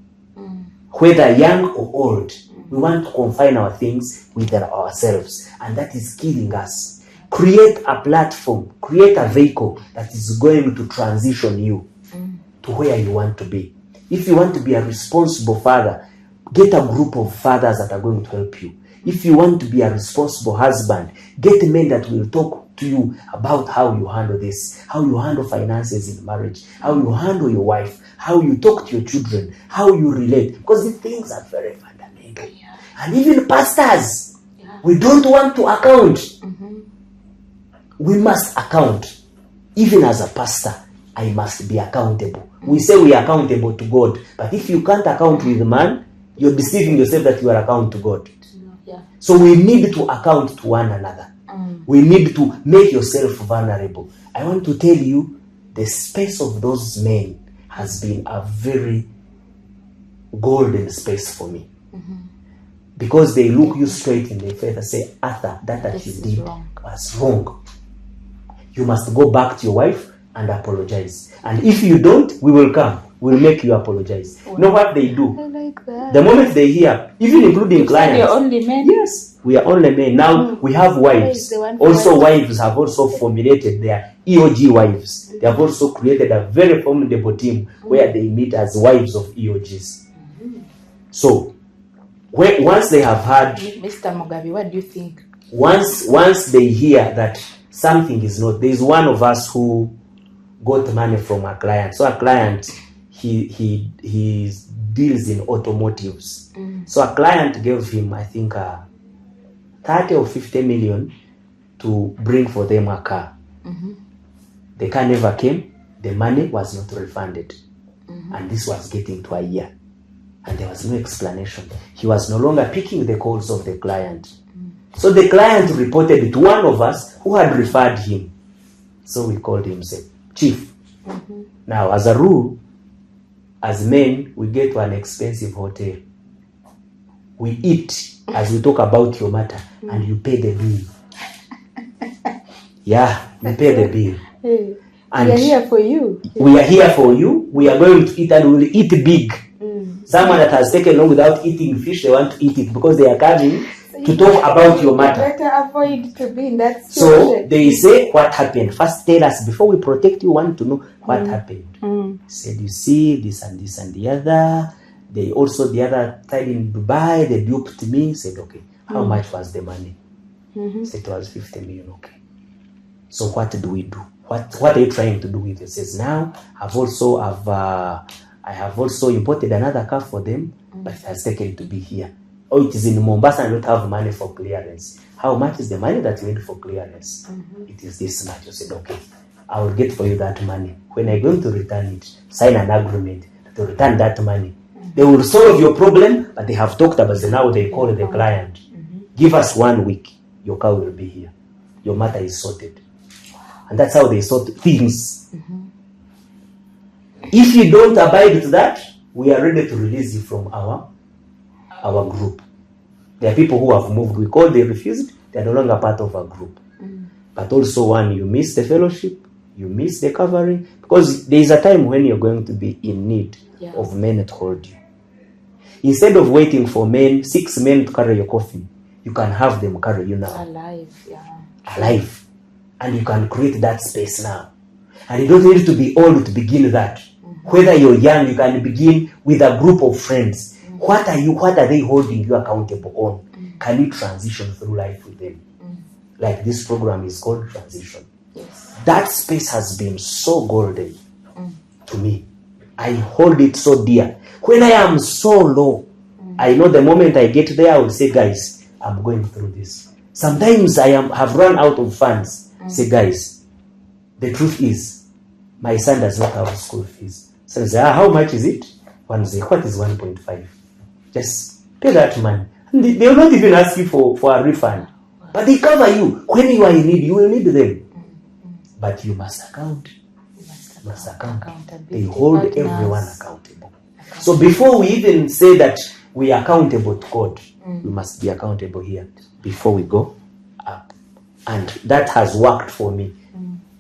Whether young or old, we want to confine our things within ourselves, and that is killing us. Create a platform, create a vehicle that is going to transition you to where you want to be. If you want to be a responsible father, get a group of fathers that are going to help you. If you want to be a responsible husband, get men that will talk to you about how you handle this, how you handle finances in marriage, how you handle your wife, how you talk to your children, how you relate. Because these things are very fundamental. Yeah. And even pastors, we don't want to account. We must account. Even as a pastor, I must be accountable. We say we are accountable to God, but if you can't account with man, you're deceiving yourself that you are accountable to God. Yeah. So we need to account to one another. We need to make yourself vulnerable. I want to tell you, the space of those men has been a very golden space for me. Because they look you straight in the face and say, Arthur, that you did was wrong. You must go back to your wife and apologize. And if you don't, we will come. We'll make you apologize. You know what they do? I like that. The moment they hear, even including clients. You're only men? Yes, we are only men. Now we have wives. Also, wives have also formulated their EOG wives. They have also created a very formidable team where they meet as wives of EOGs. So once they have had, Mr. Mugabe, what do you think? Once they hear that something is not, there is one of us who got money from a client. So a client, he deals in automotives. So a client gave him, I think, 30 or 50 million to bring for them a car. The car never came. The money was not refunded. And this was getting to a year. And there was no explanation. He was no longer picking the calls of the client. So the client reported it to one of us who had referred him. So we called him, said, Chief. Now, as a rule, as men, we get to an expensive hotel. We eat as we talk about your matter, and you pay the bill. Yeah, you pay the bill. Hey, and we are here for you. We are here for you. We are going to eat, and we will eat big. Someone that has taken long without eating fish, they want to eat it because they are coming to talk about your matter. Better avoid to be in that situation. So they say, what happened? First tell us, before we protect you, want to know what happened. Said, you see, this and this and the other. They also, the other side in Dubai, they duped me. Said, okay, how much was the money? Said, it was 50 million, okay. So what do we do? What are you trying to do with it? Says, now, I have also imported another car for them, but it has taken to be here. Oh, it is in Mombasa and don't have money for clearance. How much is the money that you need for clearance? It is this much. You said, okay, I will get for you that money. When I'm going to return it, sign an agreement to return that money. They will solve your problem, but they have talked about it. Now they call the client. Give us 1 week. Your car will be here. Your matter is sorted. And that's how they sort things. If you don't abide to that, we are ready to release you from our group. There are people who have moved. We call they refused. They are no longer part of our group. But also, one, you miss the fellowship, you miss the covering, because there is a time when you're going to be in need of men to hold you. Instead of waiting for 6 men to carry your coffin, you can have them carry you now. Alive. And you can create that space now. And you don't need to be old to begin that. Whether you're young, you can begin with a group of friends. What are they holding you accountable on? Can you transition through life with them? Like this program is called Transition. That space has been so golden to me. I hold it so dear. When I am so low, I know the moment I get there, I will say, guys, I'm going through this. Sometimes have run out of funds. Say, guys, the truth is, my son does not have school fees. So I say, how much is it? One say, what is 1.5? Just pay that money. And they will not even ask you for a refund. But they cover you. When you are in need, you will need them. But you must account. You must account. They hold everyone accountable. So before we even say that we are accountable to God, we must be accountable here before we go up. And that has worked for me.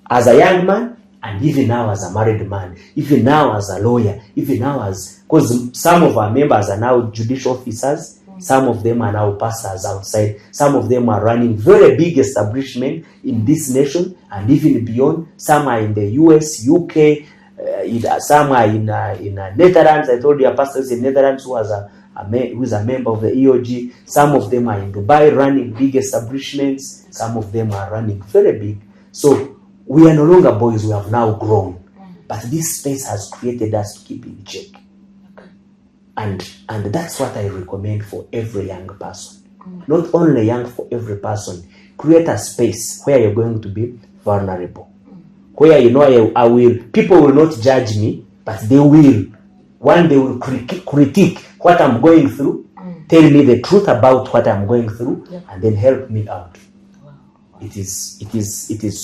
As a young man, and even now as a married man, even now as a lawyer, even now because some of our members are now judicial officers, some of them are now pastors outside, some of them are running very big establishment in this nation and even beyond. Some are in the US, UK, some are in Netherlands. I told you a pastor in Netherlands who is a member of the EOG. Some of them are in Dubai running big establishments. Some of them are running very big. So we are no longer boys, we have now grown. But this space has created us to keep in check. And that's what I recommend for every young person. Not only young, for every person. Create a space where you're going to be vulnerable. Where people will not judge me, but they will. One, they will critique what I'm going through, tell me the truth about what I'm going through, and then help me out. It is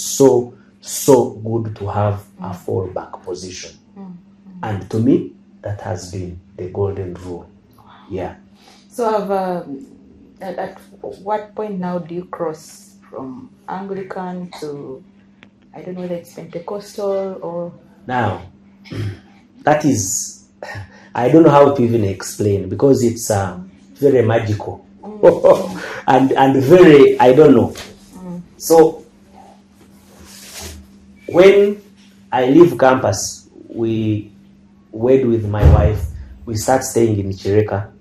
so good to have a fallback position. And to me, that has been the golden rule. Yeah. So at what point now do you cross from Anglican to, I don't know whether it's Pentecostal or... Now, that is, I don't know how to even explain, because it's very magical. and very, I don't know. So, when I leave campus, we wed with my wife, we start staying in Chireka.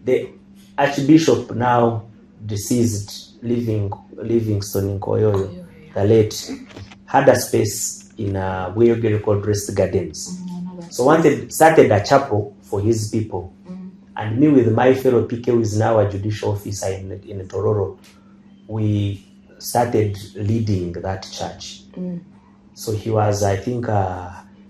the Archbishop now deceased, Livingstone Nkoyoyo, the late, had a space in Bweyogere called Rest Gardens. So started a chapel for his people. And me with my fellow PK, who is now a judicial officer in Tororo, we started leading that church. So he was, I think,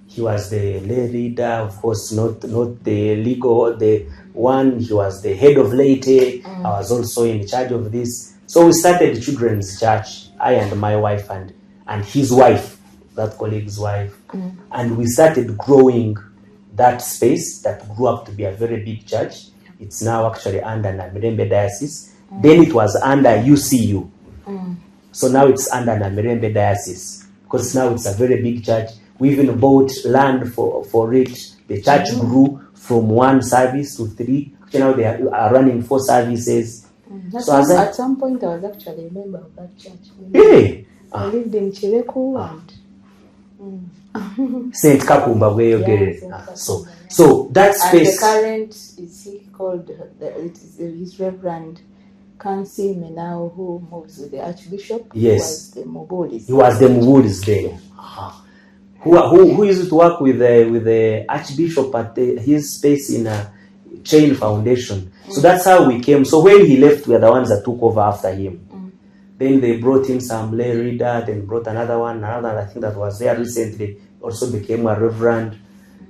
he was the lay leader, of course, not the legal, the one. He was the head of laity. I was also in charge of this. So we started children's church, I and my wife and his wife, that colleague's wife. And we started growing that space that grew up to be a very big church. It's now actually under Namirembe Diocese. Then it was under UCU. So now it's under Namirembe Diocese because now it's a very big church. We even bought land for it. The church grew from 1 service to 3. Actually, now they are running 4 services. So at some point, I was actually a member of that church. Hey. I lived in Chireku and Saint Kakumba Bweyogere. So that space. And the current is he called his Reverend Kansi Menao, who moves with the Archbishop. Yes. He was the Mubulis then. Who used to work with the Archbishop at his space in Chain Foundation. So that's how we came. So when he left, we are the ones that took over after him. Then they brought in some lay reader, then brought another I think that was there recently, also became a reverend.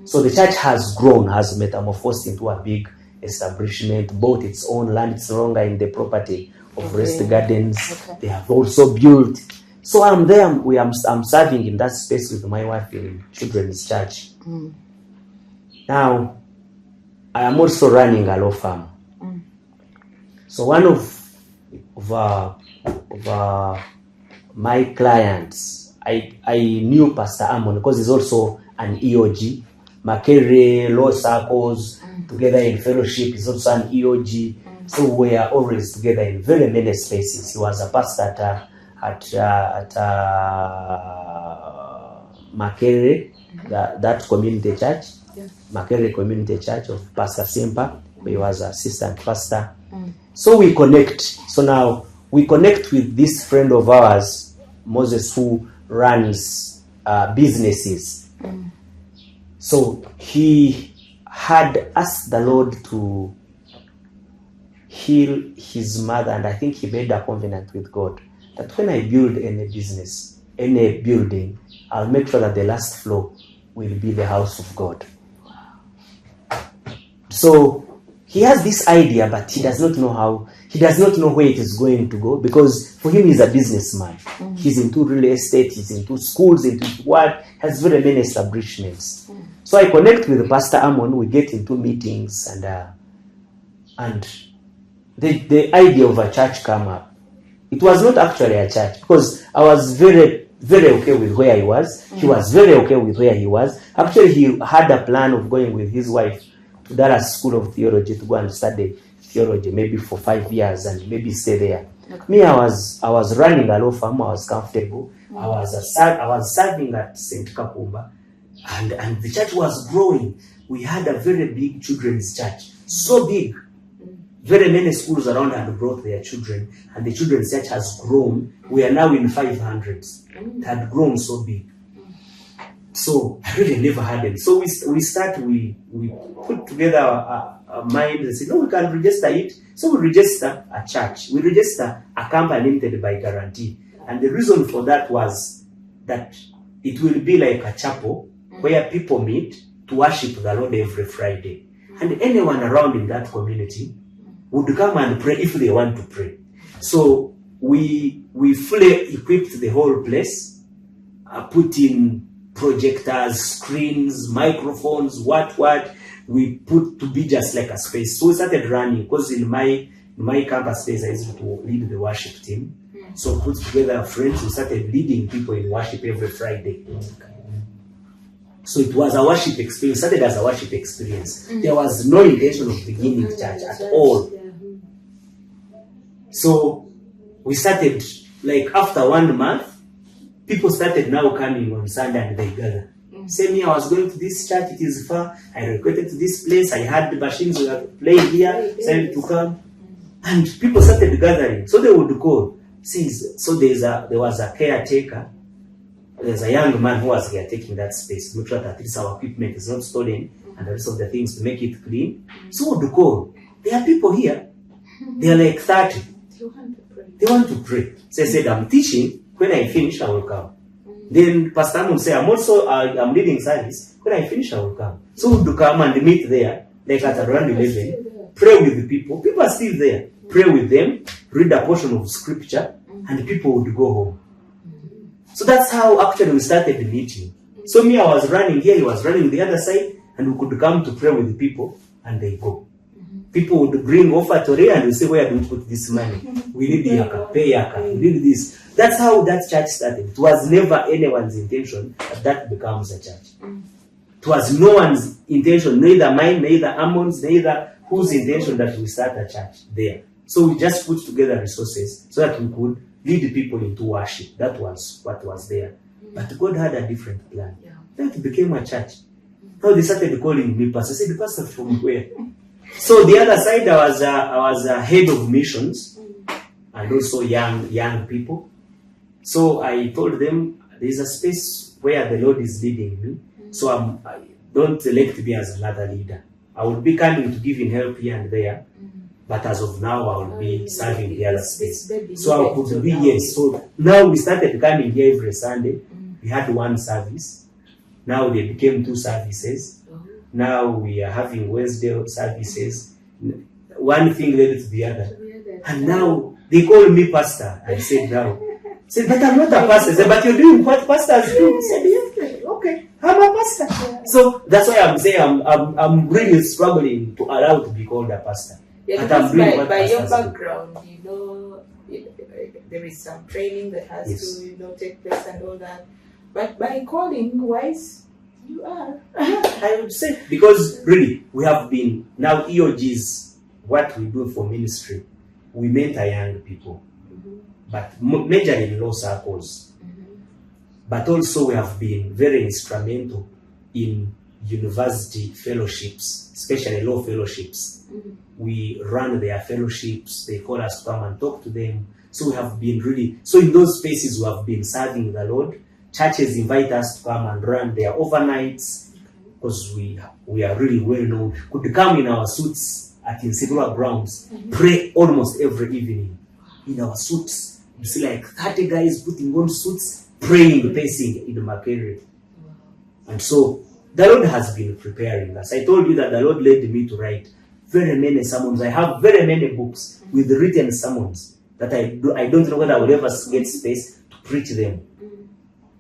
So the church has grown, has metamorphosed into a big establishment, bought its own land. It's no longer in the property of Rest Gardens. They have also built. So I'm there, I'm serving in that space with my wife in children's church. Now, I am also running a law firm. So one of my clients, I knew Pastor Amon because he's also an EOG. Makere, law circles, together in fellowship, is also an EOG. So we are always together in very many spaces. He was a pastor at Makere, that community church, Makere Community Church of Pastor Simpa. He was assistant pastor. So we connect. So now we connect with this friend of ours, Moses, who runs businesses. So he had asked the Lord to heal his mother, and I think he made a covenant with God that when I build any business, any building, I'll make sure that the last floor will be the house of God. So he has this idea, but he does not know where it is going to go, because for him he's a businessman. He's into real estate, he's into schools, into what, has very many establishments. So I connect with Pastor Amon, we get into meetings, and the idea of a church come up. It was not actually a church, because I was very, very okay with where he was. He was very okay with where he was. Actually, he had a plan of going with his wife to Dallas School of Theology to go and study theology, maybe for 5 years and maybe stay there. Me, I was running a law firm. I was comfortable. I was serving at St. Kakumba, and the church was growing. We had a very big children's church, so big. Very many schools around had brought their children, and the children's church has grown. We are now in 500s. It had grown so big. So I really never had it. So we put together a mind and said, no, we can register it. So we register a church. We register a company limited by guarantee. And the reason for that was that it will be like a chapel where people meet to worship the Lord every Friday. And anyone around in that community would come and pray if they want to pray. So we fully equipped the whole place, put in projectors, screens, microphones, what we put to be just like a space. So we started running, because in my campus space I used to lead the worship team. So put together friends, we started leading people in worship every Friday. So it was a worship experience, started as a worship experience. There was no intention of beginning church at all. So we started, like after 1 month, people started now coming on Sunday and they gather. Same year I was going to this church, it is far. I relocated to this place. I had the machines we were playing here, said to come. And people started gathering. So they would call. So there was a caretaker. There's a young man who was caretaking that space to make sure that at least our equipment is not stolen and the rest of the things to make it clean. So would call. There are people here. They are like 30. They want to pray. So I said, I'm teaching. When I finish, I will come. Then Pastor Am will say, I'm leading service. When I finish, I will come. So would come and meet there, like at around 11, pray with the people. People are still there. Pray with them, read a portion of scripture, and people would go home. So that's how actually we started the meeting. So me, I was running here, he was running the other side, and we could come to pray with the people, and they go. People would bring offertory and we say, where do we put this money? We need yaka, pay yaka, we need this. That's how that church started. It was never anyone's intention that becomes a church. It was no one's intention, neither mine, neither Ammon's, neither whose intention that we start a church there. So we just put together resources so that we could lead people into worship. That was what was there. But God had a different plan. That became a church. Now they started calling me pastor. I said, pastor from where? So the other side, I was a head of missions and also young people. So I told them, there's a space where the Lord is leading me. So I don't elect me as another leader. I will be coming to give him help here and there. But as of now, I will be serving the other space. So I could be, yes. So now we started coming here every Sunday. We had one service. Now they became 2 services. Now we are having Wednesday services. One thing led to the other. And now they call me pastor. I said, now. I said, but I'm not a pastor. I said, but you're doing what pastors do. I said, yes, okay, I'm a pastor. So that's why I'm saying I'm really struggling to allow to be called a pastor. Yeah, because by your background, there is some training that has to, take place and all that. But by calling wise, you are. I would say, because really, we have been, now EOGs, what we do for ministry, we mentor young people, but majorly in low circles. But also we have been very instrumental in university fellowships, especially law fellowships. We run their fellowships, they call us to come and talk to them. So we have been really, so in those spaces we have been serving the Lord. Churches invite us to come and run their overnights because we are really well known. Could come in our suits at several grounds, pray almost every evening in our suits. You see like 30 guys putting on suits, praying, pacing in the Makere. And so the Lord has been preparing us. I told you that the Lord led me to write very many sermons. I have very many books with written sermons that I don't know whether I will ever get space to preach them.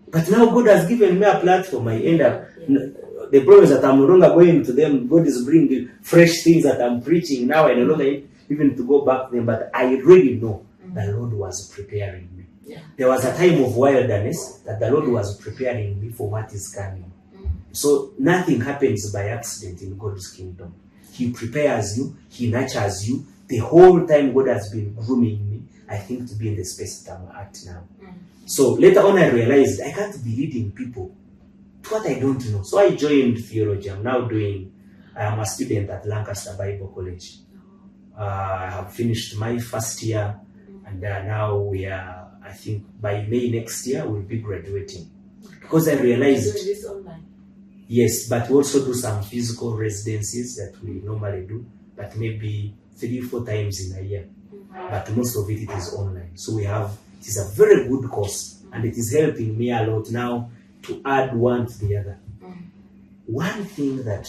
But now God has given me a platform. I end up, the problem is that I'm no longer going to them. God is bringing fresh things that I'm preaching. Now I no longer need even to go back to them. But I really know the Lord was preparing me. There was a time of wilderness that the Lord was preparing me for what is coming. So nothing happens by accident in God's kingdom. He prepares you. He nurtures you. The whole time God has been grooming me, I think, to be in the space that I'm at now. So later on I realized I can't be leading people to what I don't know. So I joined theology. I am a student at Lancaster Bible College. I have finished my first year and now we are, I think by May next year we'll be graduating. Because I realized, this online. Yes, but we also do some physical residencies that we normally do, but maybe 3-4 times in a year. But most of it is online. So it is a very good course and it is helping me a lot now to add one to the other. One thing that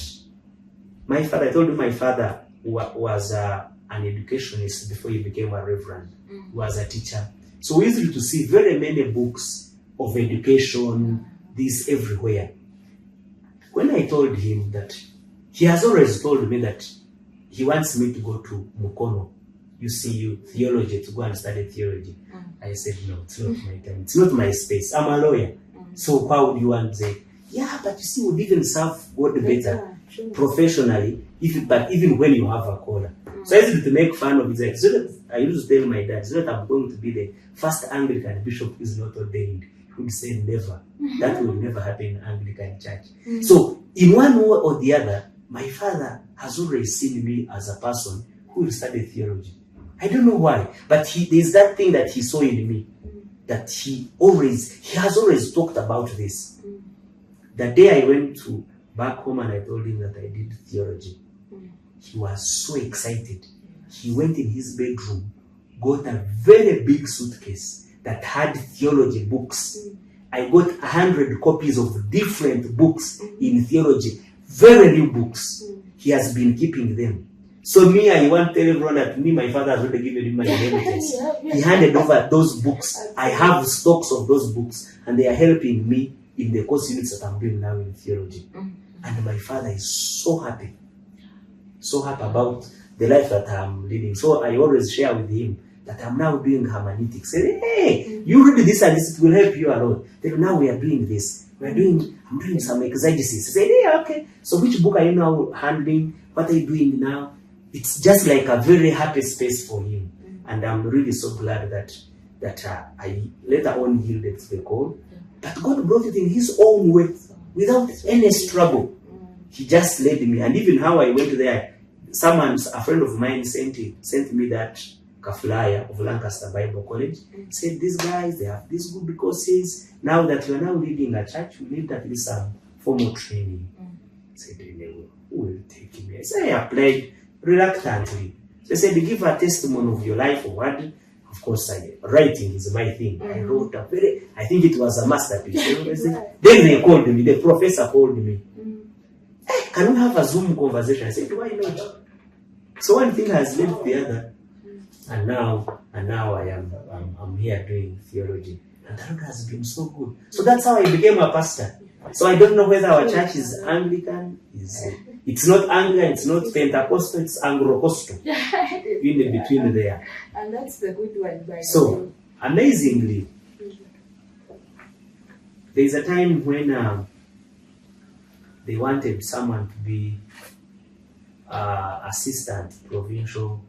I told you my father was an educationist before he became a reverend. He was a teacher. So we used to see very many books of education, this everywhere. When I told him that, he has always told me that he wants me to go to Mukono, theology, to go and study theology. I said, no, it's not my time. It's not my space. I'm a lawyer. So how would you want to say, yeah, but you see, we didn't serve God better professionally, but even when you have a caller. So I used to make fun of it. I used to tell my dad, so that I'm going to be the first Anglican bishop who is not ordained. would say never. That will never happen in Anglican church. So in one way or the other, my father has always seen me as a person who will study theology. I don't know why, but there's that thing that he saw in me, that he has always talked about this. The day I went back home and I told him that I did theology, he was so excited. He went in his bedroom, got a very big suitcase that had theology books. I got 100 copies of different books in theology, very new books. He has been keeping them. So me, I want to tell everyone that my father has already given me my inheritance. He handed over those books. I have stocks of those books, and they are helping me in the course units that I'm doing now in theology. And my father is so happy about the life that I'm leading. So I always share with him that I'm now doing hermeneutics. Say, hey, you read this and this, it will help you a lot. Then now we are doing this. I'm doing some exegesis. Say, hey, okay. So which book are you now handling? What are you doing now? It's just like a very happy space for him. And I'm really so glad that I later on yielded to the call. But God brought it in his own way, without any struggle. He just led me. And even how I went there, a friend of mine sent me that flyer of Lancaster Bible College. Said, these guys, they have these good courses. Now that you are now leading a church, you need at least some formal training. Said, who will take me? I said, I applied reluctantly. They said, give a testimony of your life or what. Of course, writing is my thing. I wrote I think it was a masterpiece. Then they called me, the professor called me. Hey, can we have a Zoom conversation? I said, why not? So one thing has led to the other. And now I'm here doing theology. And that has been so good. So that's how I became a pastor. So I don't know whether our church is Anglican. It's not Anglican, it's not Pentecostal, it's Anglo-Costal. In between there. And that's the good one, by So, amazingly, there's a time when they wanted someone to be assistant provincial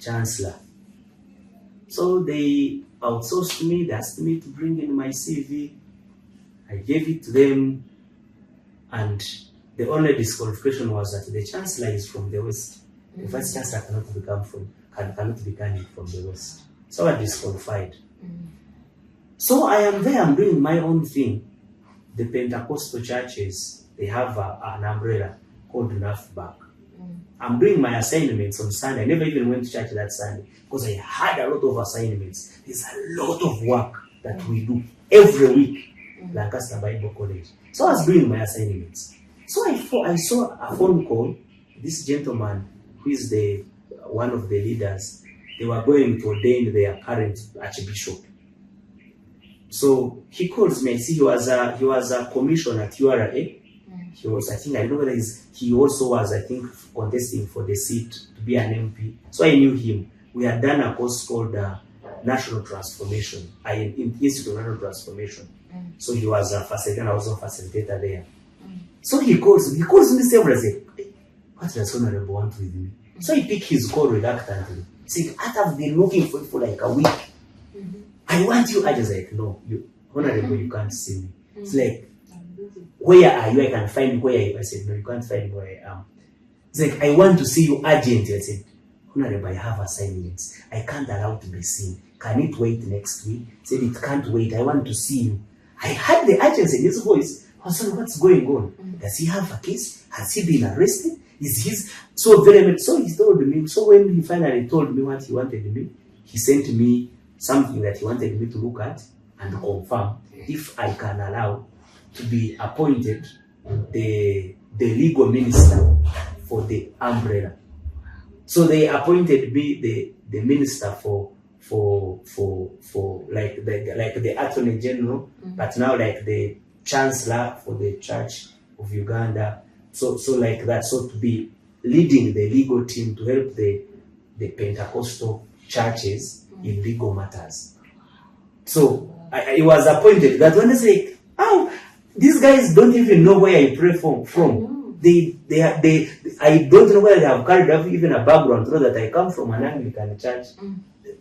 chancellor. So they outsourced me, they asked me to bring in my CV. I gave it to them, and the only disqualification was that the chancellor is from the West. The vice chancellor cannot be candidate from the West. So I disqualified. So I am there, I'm doing my own thing. The Pentecostal churches, they have an umbrella called NAFBAC. I'm doing my assignments on Sunday. I never even went to church that Sunday because I had a lot of assignments. There's a lot of work that we do every week, Lancaster Bible College. So I was doing my assignments. So I saw a phone call. This gentleman, who is one of the leaders, they were going to ordain their current archbishop. So he calls me. I see he was a commissioner at URA. He was, I think, I don't know whether he also was, I think, contesting for the seat to be an MP. So I knew him. We had done a course called National Transformation, Institute of National Transformation. So he was a facilitator, I was a facilitator there. So he calls me several times. What does Honorable want with me? So he picked his call reluctantly. He said, I've been looking for you for like a week. I want you. I just like, no, Honorable, you can't see me. It's like, where are you? I can find where you. I said, no, you can't find where I am. It's like, I want to see you urgently. I said, Honorable, I have assignments. I can't allow to be seen. Can it wait next week? He said, it can't wait. I want to see you. I had the urgency in his voice. I was like, what's going on? Does he have a case? Has he been arrested? Is his so very much? So he told me. So when he finally told me what he wanted me, he sent me something that he wanted me to look at and confirm if I can allow to be appointed the legal minister for the umbrella. So they appointed me the minister for like the Attorney General, but now like the Chancellor for the Church of Uganda. So like that. So to be leading the legal team to help the Pentecostal churches in legal matters. So I was appointed. That when I say, oh, these guys don't even know where I pray from. I don't know whether they have carried up even a background, so that I come from an Anglican church.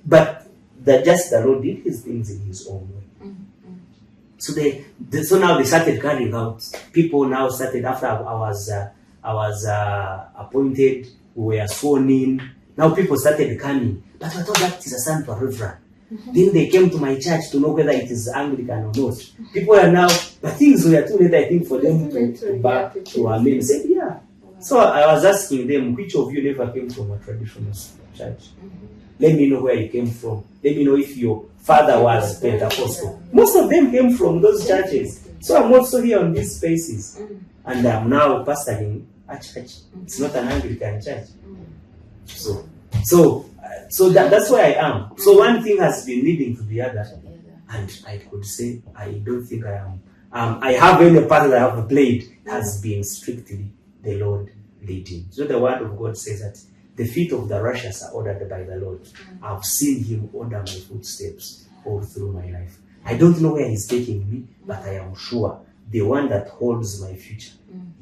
But the Lord did his things in his own way. So now they started carrying out. People now started, after I was appointed, we were sworn in. Now people started coming. But I thought that is a son to a reverend. Then they came to my church to know whether it is Anglican or not. People are now, but things were too late, I think, for them to back to amen. Said, yeah. So I was asking them, which of you never came from a traditional church? Let me know where you came from. Let me know if your father was Pentecostal. Most of them came from those churches. So I'm also here on these spaces. And I'm now pastoring a church. It's not an Anglican church. So that's where I am. So one thing has been leading to the other. And I could say, I don't think I am. I have any part that I have played has been strictly the Lord leading. So the word of God says that the feet of the righteous are ordered by the Lord. I've seen him order my footsteps all through my life. I don't know where he's taking me, but I am sure the one that holds my future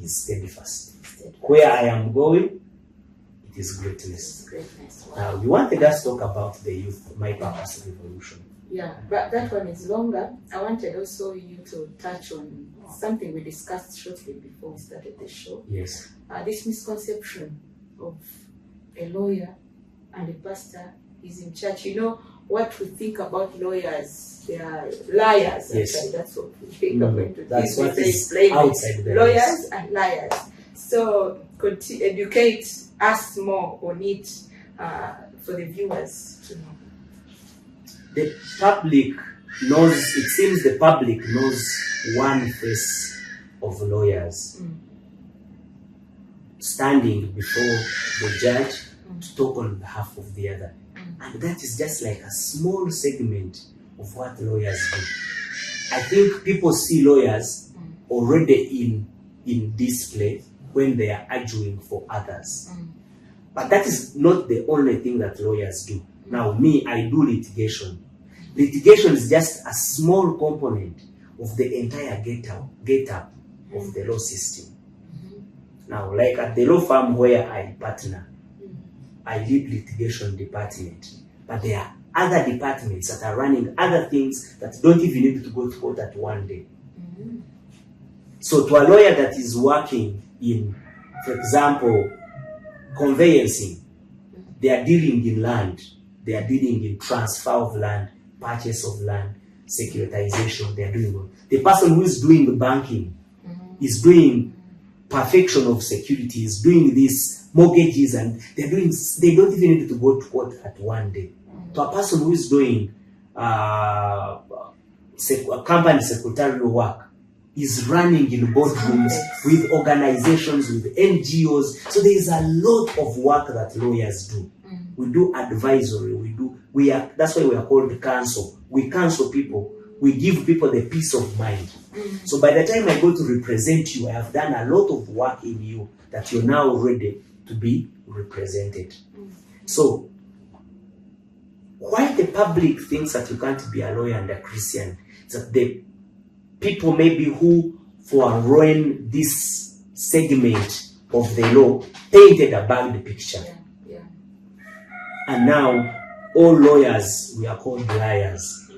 is steadfast. Where I am going, it is greatness. Now, you wanted us to talk about the youth, my purpose revolution. Yeah, but that one is longer. I wanted also you to touch on something we discussed shortly before we started the show. Yes. This misconception of a lawyer and a pastor is in church. You know, what we think about lawyers, they are liars. Yes. Actually, that's what we think of it. That's what is explain outside the lawyers and liars. So, could you educate us more on it for the viewers to know? The public knows, it seems the public knows one face of lawyers standing before the judge to talk on behalf of the other. And that is just like a small segment of what lawyers do. I think people see lawyers already in display when they are arguing for others. But that is not the only thing that lawyers do. Now, me, I do litigation. Litigation is just a small component of the entire get-up of the law system. Now, like at the law firm where I partner, I lead litigation department. But there are other departments that are running other things that don't even need to go to court at one day. So to a lawyer that is working in, for example, conveyancing, they are dealing in land, they are dealing in transfer of land, purchase of land, securitization, they are doing all. The person who is doing the banking is doing perfection of security, is doing these mortgages, and they don't even need to go to court at one day. To a person who is doing company secretarial work, is running in boardrooms with organizations, with NGOs. So there is a lot of work that lawyers do. We do advisory. That's why we are called counsel. We counsel people. We give people the peace of mind. So by the time I go to represent you, I have done a lot of work in you that you're now ready to be represented. So why the public thinks that you can't be a lawyer and a Christian is that the people maybe who foreign this segment of the law painted a bad picture. And now all lawyers, we are called liars.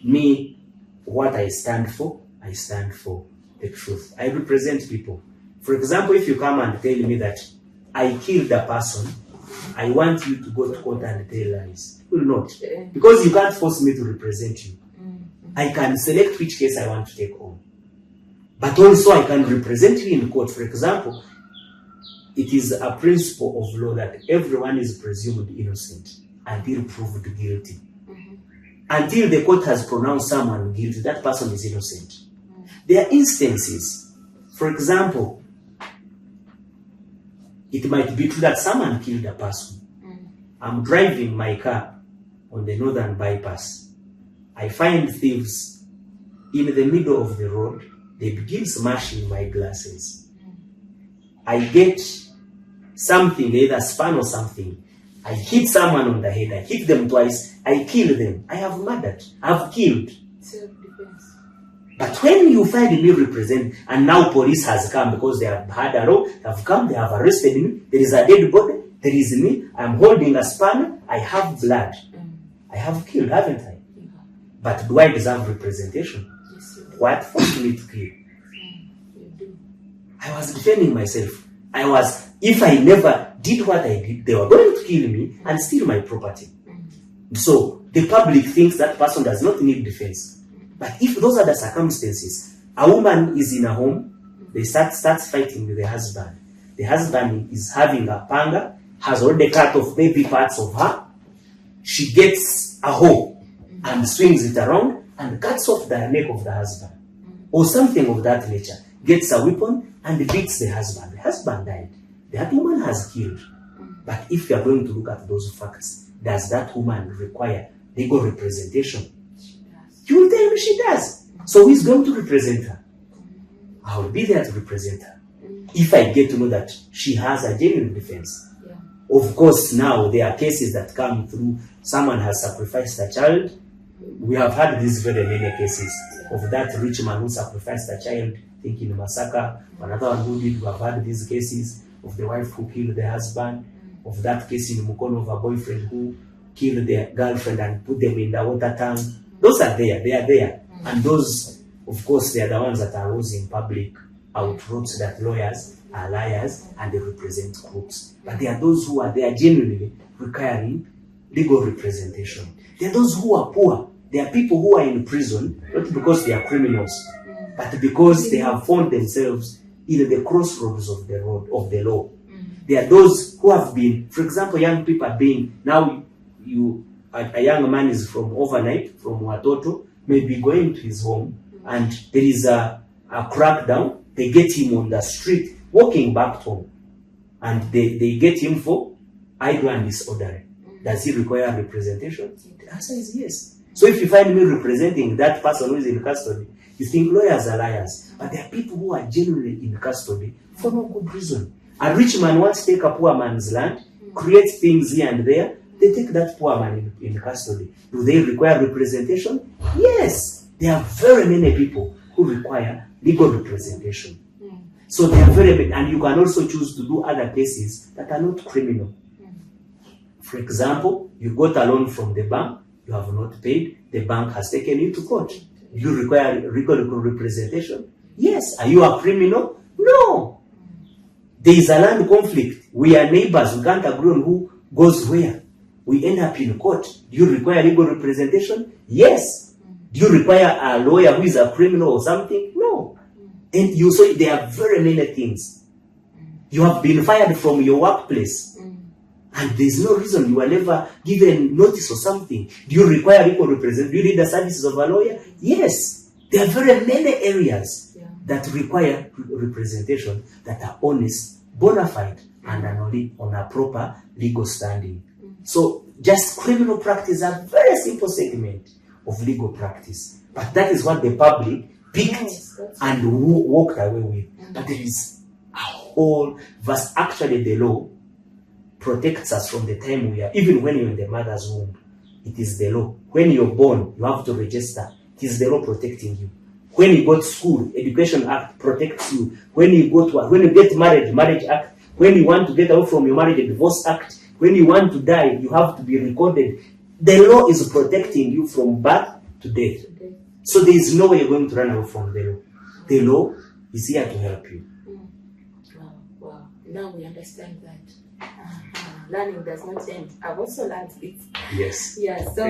Me, what I stand for the truth. I represent people. For example, if you come and tell me that I killed a person, I want you to go to court and tell lies. You will not. Because you can't force me to represent you. I can select which case I want to take on. But also I can represent you in court. For example, it is a principle of law that everyone is presumed innocent until proved guilty. Until the court has pronounced someone guilty, that person is innocent. There are instances, for example, it might be true that someone killed a person. I'm driving my car on the northern bypass. I find thieves in the middle of the road. They begin smashing my glasses. I get something, either span or something. I hit someone on the head. I hit them twice. I kill them. I have murdered. I have killed. Self-defense. But when you find me represent, and now police has come because they have had a law, they have come, they have arrested me. There is a dead body. There is me. I'm holding a spanner. I have blood. I have killed, haven't I? But do I deserve representation? what forced me to kill. I was defending myself. If I never did what I did, they were going to kill me and steal my property. So the public thinks that person does not need defense. But if those are the circumstances, a woman is in a home, they starts fighting with the husband. The husband is having a panga, has already cut off maybe parts of her. She gets a hoe and swings it around and cuts off the neck of the husband. Or something of that nature. Gets a weapon and beats the husband. The husband died. That woman has killed. But if you are going to look at those facts, does that woman require legal representation? You will tell me she does. So who is going to represent her? I will be there to represent her. If I get to know that she has a genuine defense. Yeah. Of course, now there are cases that come through. Someone has sacrificed a child. We have had these very many cases of that rich man who sacrificed a child, thinking Masaka. Another one who did. We have had these cases of the wife who killed the husband. Of that case in Mukono of a boyfriend who killed their girlfriend and put them in the water tank. Those are there. They are there. And those, of course, they are the ones that are always in public outroot that lawyers are liars and they represent crooks. But there are those who are there genuinely requiring legal representation. There are those who are poor. There are people who are in prison, not because they are criminals, but because they have found themselves in the crossroads of the law. There are those who have been, for example, young people are being, now a young man is from overnight, from Watoto, maybe going to his home, and there is a crackdown. They get him on the street, walking back home, and they get him for idle and disorderly. Does he require representation? The answer is yes. So if you find me representing that person who is in custody, you think lawyers are liars. But there are people who are genuinely in custody for no good reason. A rich man wants to take a poor man's land, create things here and there. They take that poor man in custody. Do they require representation? Yes. There are very many people who require legal representation. So they are very big. And you can also choose to do other cases that are not criminal. For example, you got a loan from the bank, you have not paid, the bank has taken you to court. Do you require legal representation? Yes. Are you a criminal? No. There is a land conflict. We are neighbors. We can't agree on who goes where. We end up in court. Do you require legal representation? Yes. Do you require a lawyer who is a criminal or something? No. And you say there are very many things. You have been fired from your workplace. And there's no reason you were never given notice or something. Do you require legal representation? Do you need the services of a lawyer? Yes. There are very many areas that require representation that are honest, bona fide, and are on a proper legal standing. So just criminal practice is a very simple segment of legal practice. But that is what the public picked and walked away with. But there is a whole vast, actually the law protects us from the time we are, even when you're in the mother's womb, it is the law. When you're born, you have to register. It is the law protecting you. When you go to school, Education Act protects you. When you get married, Marriage Act. When you want to get out from your marriage, the Divorce Act. When you want to die, you have to be recorded. The law is protecting you from birth to death. So there is no way you're going to run away from the law. The law is here to help you. Wow. Now we understand that. Learning does not end. I've also learned it. Yes. Yeah. So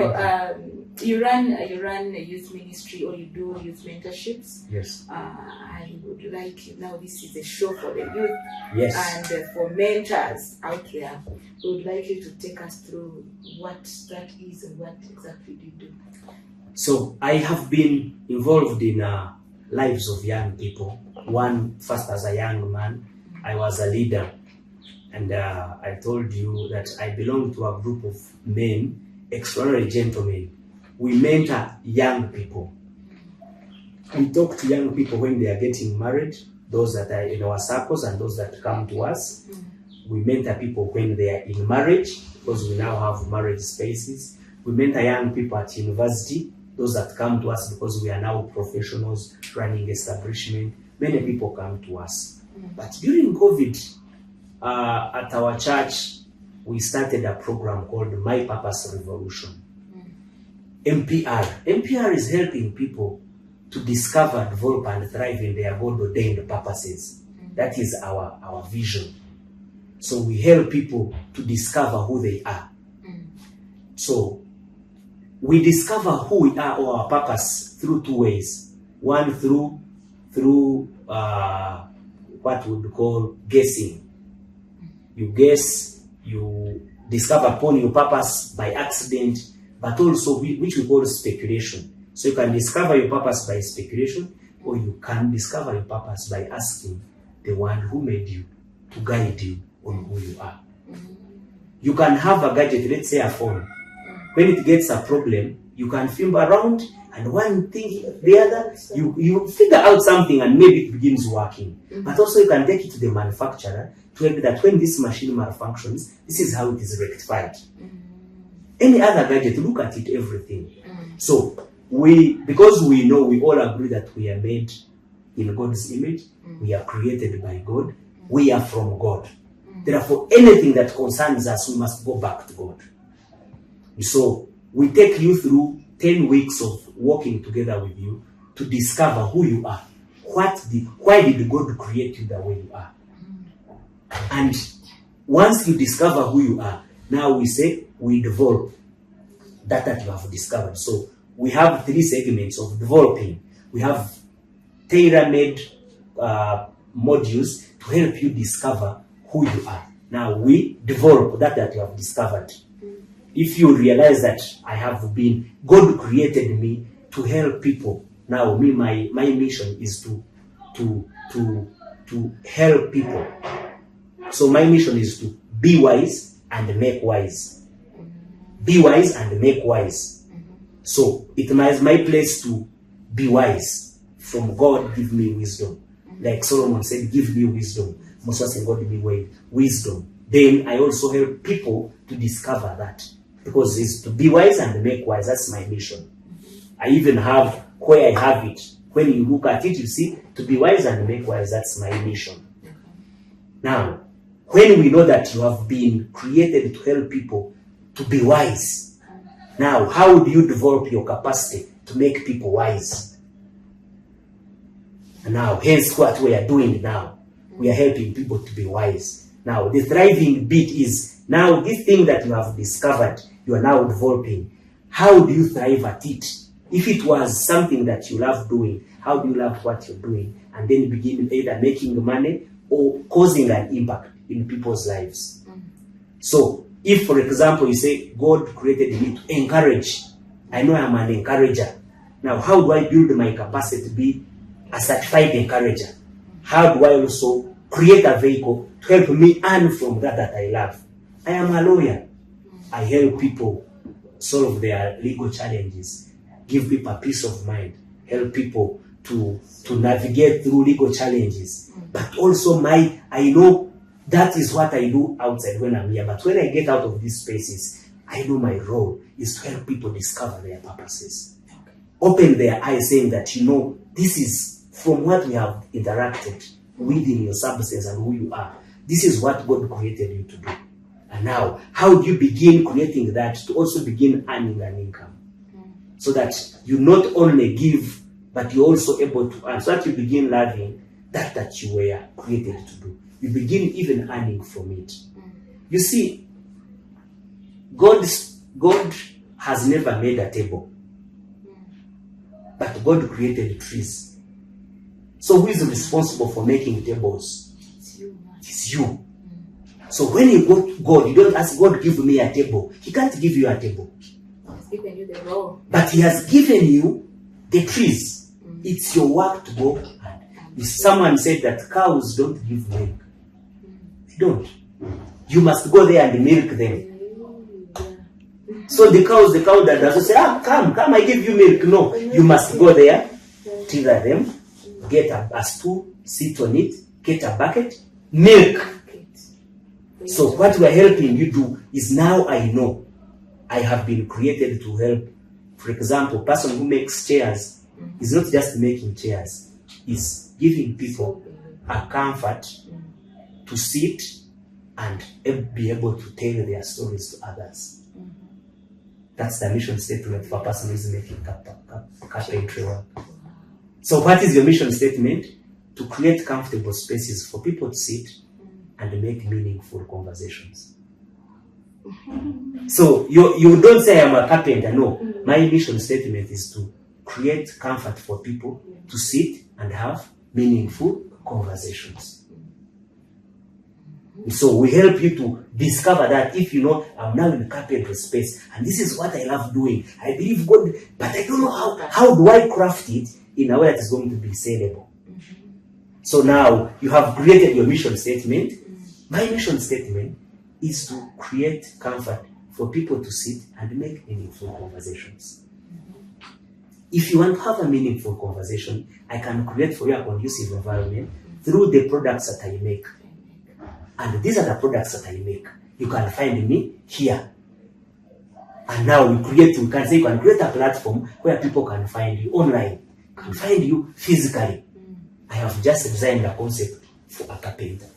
you run a youth ministry or you do youth mentorships. Yes. I would like you, now this is a show for the youth. Yes. And for mentors out there, we would like you to take us through what that is and what exactly do you do. So I have been involved in lives of young people. One, first as a young man, I was a leader. And I told you that I belong to a group of men, extraordinary gentlemen. We mentor young people. We talk to young people when they are getting married, those that are in our circles and those that come to us. We mentor people when they are in marriage, because we now have marriage spaces. We mentor young people at university, those that come to us because we are now professionals running establishment. Many people come to us. But during COVID, at our church, we started a program called My Purpose Revolution. MPR. MPR is helping people to discover, develop, and thrive in their God-ordained purposes. That is our vision. So we help people to discover who they are. So we discover who we are or our purpose through two ways. One through what we would call guessing. You guess, you discover upon your purpose by accident, but also which we call speculation. So you can discover your purpose by speculation, or you can discover your purpose by asking the one who made you to guide you on who you are. You can have a gadget, let's say a phone. When it gets a problem, you can film around, and one thing, the other, you figure out something and maybe it begins working. But also you can take it to the manufacturer to help that when this machine malfunctions, this is how it is rectified. Any other gadget, look at it, everything. So because we know, we all agree that we are made in God's image, we are created by God, we are from God. Therefore, anything that concerns us, we must go back to God. So we take you through 10 weeks of working together with you to discover who you are. Why did God create you the way you are? And once you discover who you are, now we say we develop that you have discovered. So we have 3 segments of developing. We have tailor-made modules to help you discover who you are. Now we develop that you have discovered. If you realize that God created me to help people. Now my mission is to help people. So my mission is to be wise and make wise. Be wise and make wise. So it is my place to be wise. From God, give me wisdom. Like Solomon said, give me wisdom. Moses and God give me wisdom. Then I also help people to discover that. Because it's to be wise and make wise. That's my mission. I even have where I have it. When you look at it, you see, to be wise and make wise, that's my mission. Now, when we know that you have been created to help people to be wise, now, how do you develop your capacity to make people wise? And now, hence what we are doing now. We are helping people to be wise. Now, the thriving bit is, now this thing that you have discovered, you are now developing. How do you thrive at it? If it was something that you love doing, how do you love what you're doing? And then begin either making money or causing an impact in people's lives. So, if, for example, you say, God created me to encourage. I know I'm an encourager. Now, how do I build my capacity to be a certified encourager? How do I also create a vehicle to help me earn from that I love? I am a lawyer. I help people solve their legal challenges, give people a peace of mind, help people to navigate through legal challenges. But also I know that is what I do outside when I'm here. But when I get out of these spaces, I know my role is to help people discover their purposes. Open their eyes, saying that, this is from what we have interacted within your substance and who you are. This is what God created you to do. And now, how do you begin creating that to also begin earning an income? So that you not only give, but you're also able to earn. So that you begin loving that you were created to do. You begin even earning from it. You see, God has never made a table. But God created trees. So who is responsible for making tables? It's you. So when you go to God, you don't ask God, give me a table. He can't give you a table. He's given you the role. But He has given you the trees. It's your work to go. If someone said that cows don't give milk, they don't. You must go there and milk them. So the cow that doesn't say, come, I give you milk. No, you must go there, tether them, get a stool, sit on it, get a bucket, milk. So what we are helping you do is, now I know I have been created to help. For example, a person who makes chairs is not just making chairs, is giving people a comfort to sit and be able to tell their stories to others. That's the mission statement for a person who is making carpentry work. So what is your mission statement? To create comfortable spaces for people to sit and make meaningful conversations. So you don't say I'm a carpenter. No, my mission statement is to create comfort for people to sit and have meaningful conversations. So we help you to discover that if you know, I'm now in the carpenter space and this is what I love doing. I believe God, but I don't know how do I craft it in a way that is going to be sellable. So now you have created your mission statement. My mission statement is to create comfort for people to sit and make meaningful conversations. If you want to have a meaningful conversation, I can create for you a conducive environment through the products that I make. And these are the products that I make. You can find me here. And now we can say you can create a platform where people can find you online, can find you physically. I have just designed a concept for a carpenter.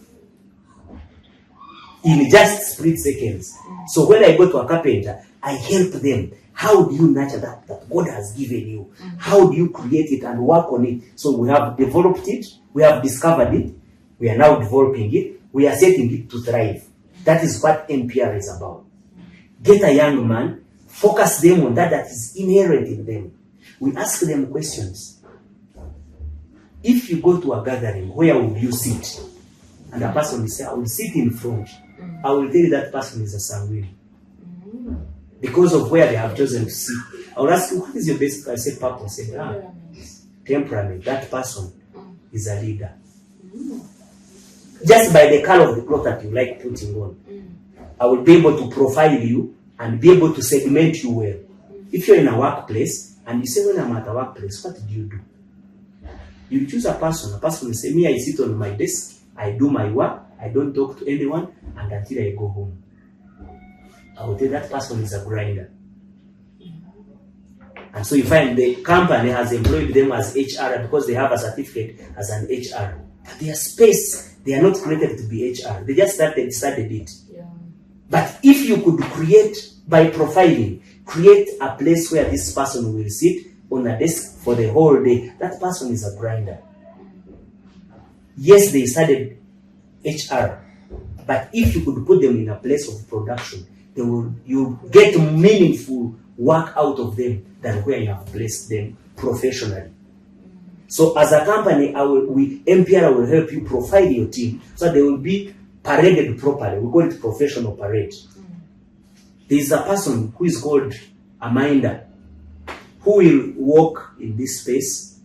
In just split seconds. So when I go to a carpenter, I help them. How do you nurture that God has given you? How do you create it and work on it? So we have developed it, we have discovered it, we are now developing it, we are setting it to thrive. That is what NPR is about. Get a young man, focus them on that is inherent in them. We ask them questions. If you go to a gathering, where will you sit? And a person will say, I will sit in front. I will tell you that person is a sanguine. Because of where they have chosen to sit. I will ask you, what is your best? I say, purpose. Say, temperament. That person is a leader. Just by the color of the cloth that you like putting on, I will be able to profile you and be able to segment you well. If you're in a workplace and you say, when I'm at a workplace, what do you do? You choose a person will say, me, I sit on my desk, I do my work, I don't talk to anyone, and until I go home. I will tell that person is a grinder. And so you find the company has employed them as HR because they have a certificate as an HR. But their space, they are not created to be HR. They just started it. Yeah. But if you could create, by profiling, create a place where this person will sit on a desk for the whole day, that person is a grinder. Yes, they studied HR, but if you could put them in a place of production, you get meaningful work out of them than where you have placed them professionally. So as a company, NPR will help you profile your team so they will be paraded properly. We call it professional parade. There is a person who is called a minder, who will walk in this space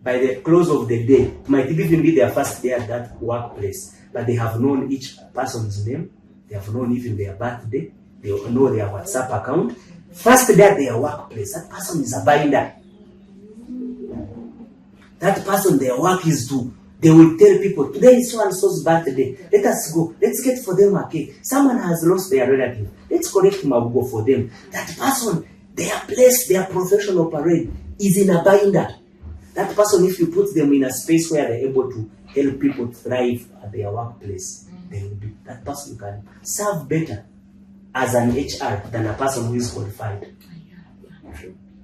by the close of the day. It might even be their first day at that workplace, but they have known each person's name, they have known even their birthday, they know their WhatsApp account. First day at their workplace, that person is a binder. That person, their work is they will tell people, today is so and so's birthday, let us go, let's get for them a cake. Someone has lost their relative, let's collect mabugo for them. That person, their place, their professional parade is in a binder. That person, if you put them in a space where they're able to help people thrive at their workplace, that person can serve better as an HR than a person who is qualified.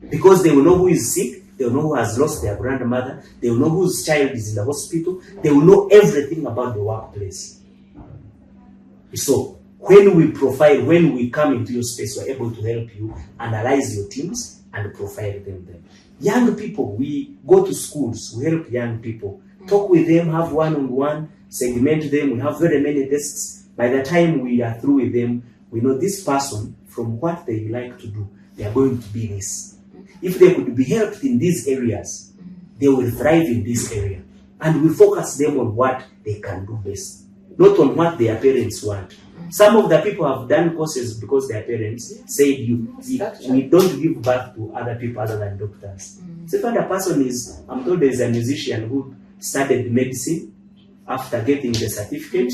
Because they will know who is sick, they will know who has lost their grandmother, they will know whose child is in the hospital, they will know everything about the workplace. So when we come into your space, we're able to help you analyze your teams and profile them. Young people, we go to schools, we help young people, talk with them, have one-on-one, segment them, we have very many desks. By the time we are through with them, we know this person, from what they like to do, they are going to be this. If they could be helped in these areas, they will thrive in this area. And we focus them on what they can do best, not on what their parents want. Some of the people have done courses because their parents said we don't give birth to other people other than doctors. So if a person I'm told there's a musician who studied medicine, after getting the certificate,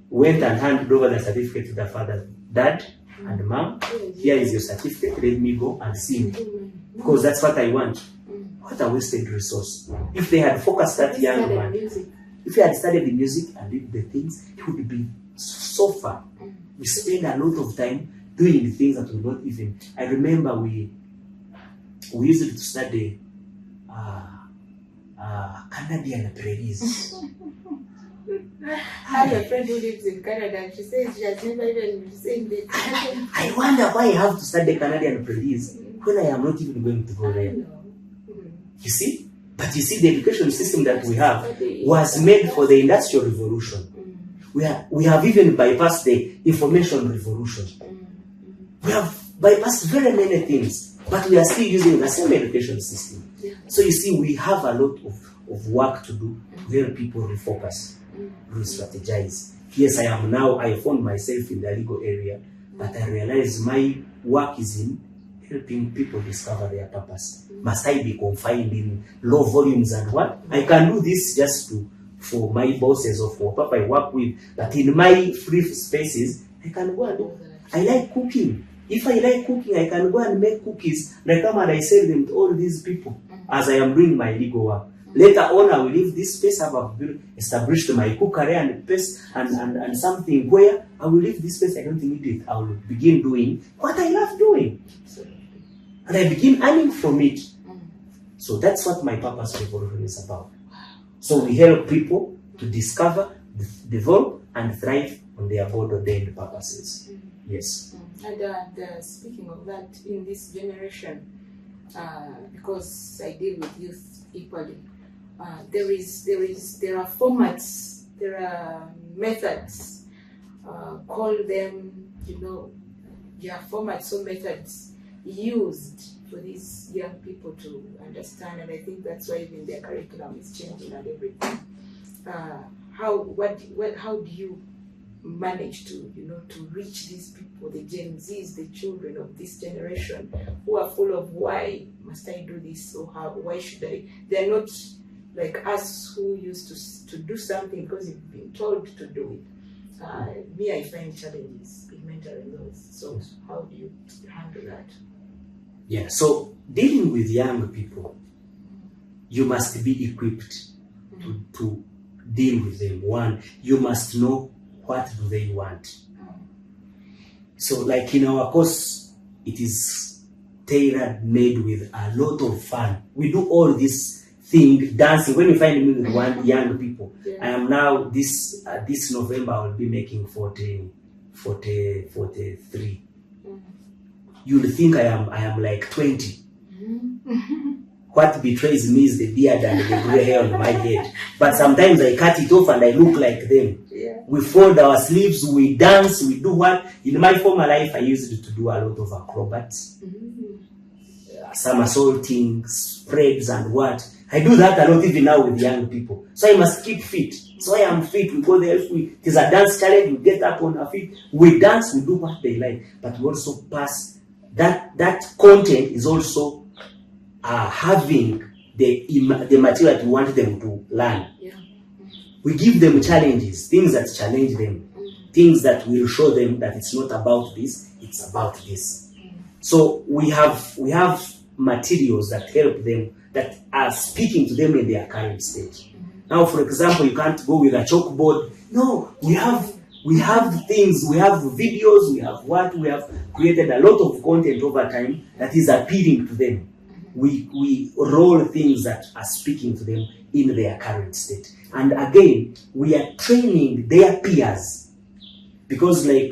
went and handed over the certificate to the father, dad and mom, here is your certificate, let me go and sing. Because that's what I want. What a wasted resource. If they had focused that young man, if he had studied the music and did the things, he would be so far. We spend a lot of time doing the things that we not even. I remember we used to study Canadian prairies. I have a friend who lives in Canada and she says she has never even seen the Canadian. I wonder why I have to study Canadian prairies when I am not even going to go there. You see? But you see, the education system that we have was made for the Industrial Revolution. We have even bypassed the information revolution. We have bypassed very many things, but we are still using the same education system. So you see, we have a lot of work to do to help people refocus, re-strategize. Yes, I found myself in the legal area, but I realize my work is in helping people discover their purpose. Must I be confined in low volumes and what? I can do this just for my bosses or for people I work with, but in my free spaces, I can go and do. I like cooking. If I like cooking, I can go and make cookies. I come and I sell them to all these people as I am doing my legal work. Later on, I will leave this space. I have established my cookery and place and something where I will leave this space. I don't need it. I will begin doing what I love doing. And I begin earning from it. So that's what my purpose revolution is about. So we help people to discover, develop, and thrive on their God-ordained purposes. Yes. And speaking of that, in this generation, because I deal with youth equally, there are formats, there are methods. Call them, formats or methods used for these young people to understand, and I think that's why even their curriculum is changing and everything. How do you manage to reach these people, the Gen Zs, the children of this generation, who are full of why must I do this, or why should I? They're not like us who used to do something because you've been told to do it. Me, I find challenges in mentoring those. So how do you handle that? Yeah, so dealing with young people, you must be equipped to deal with them. One, you must know what do they want. So like in our course, it is tailor-made with a lot of fun. We do all this thing, dancing. When you find me with one young people, I am now, this November, I will be making 43. You'll think I am like 20. What betrays me is the beard and the gray hair on my head. But sometimes I cut it off and I look like them. We fold our sleeves, we dance, we do what? In my former life, I used to do a lot of acrobats. Somersaulting, spreads and what. I do that a lot even now with young people. So I must keep fit. So I am fit. We go there. It is a dance challenge. We get up on our feet. We dance. We do what they like. But we also pass. That content is also having the material that we want them to learn. We give them challenges, things that challenge them, things that will show them that it's not about this, it's about this. So we have materials that help them, that are speaking to them in their current stage. Now, for example, you can't go with a chalkboard. No, we have things, we have videos, we have created a lot of content over time that is appealing to them. We roll things that are speaking to them in their current state. And again, we are training their peers. Because I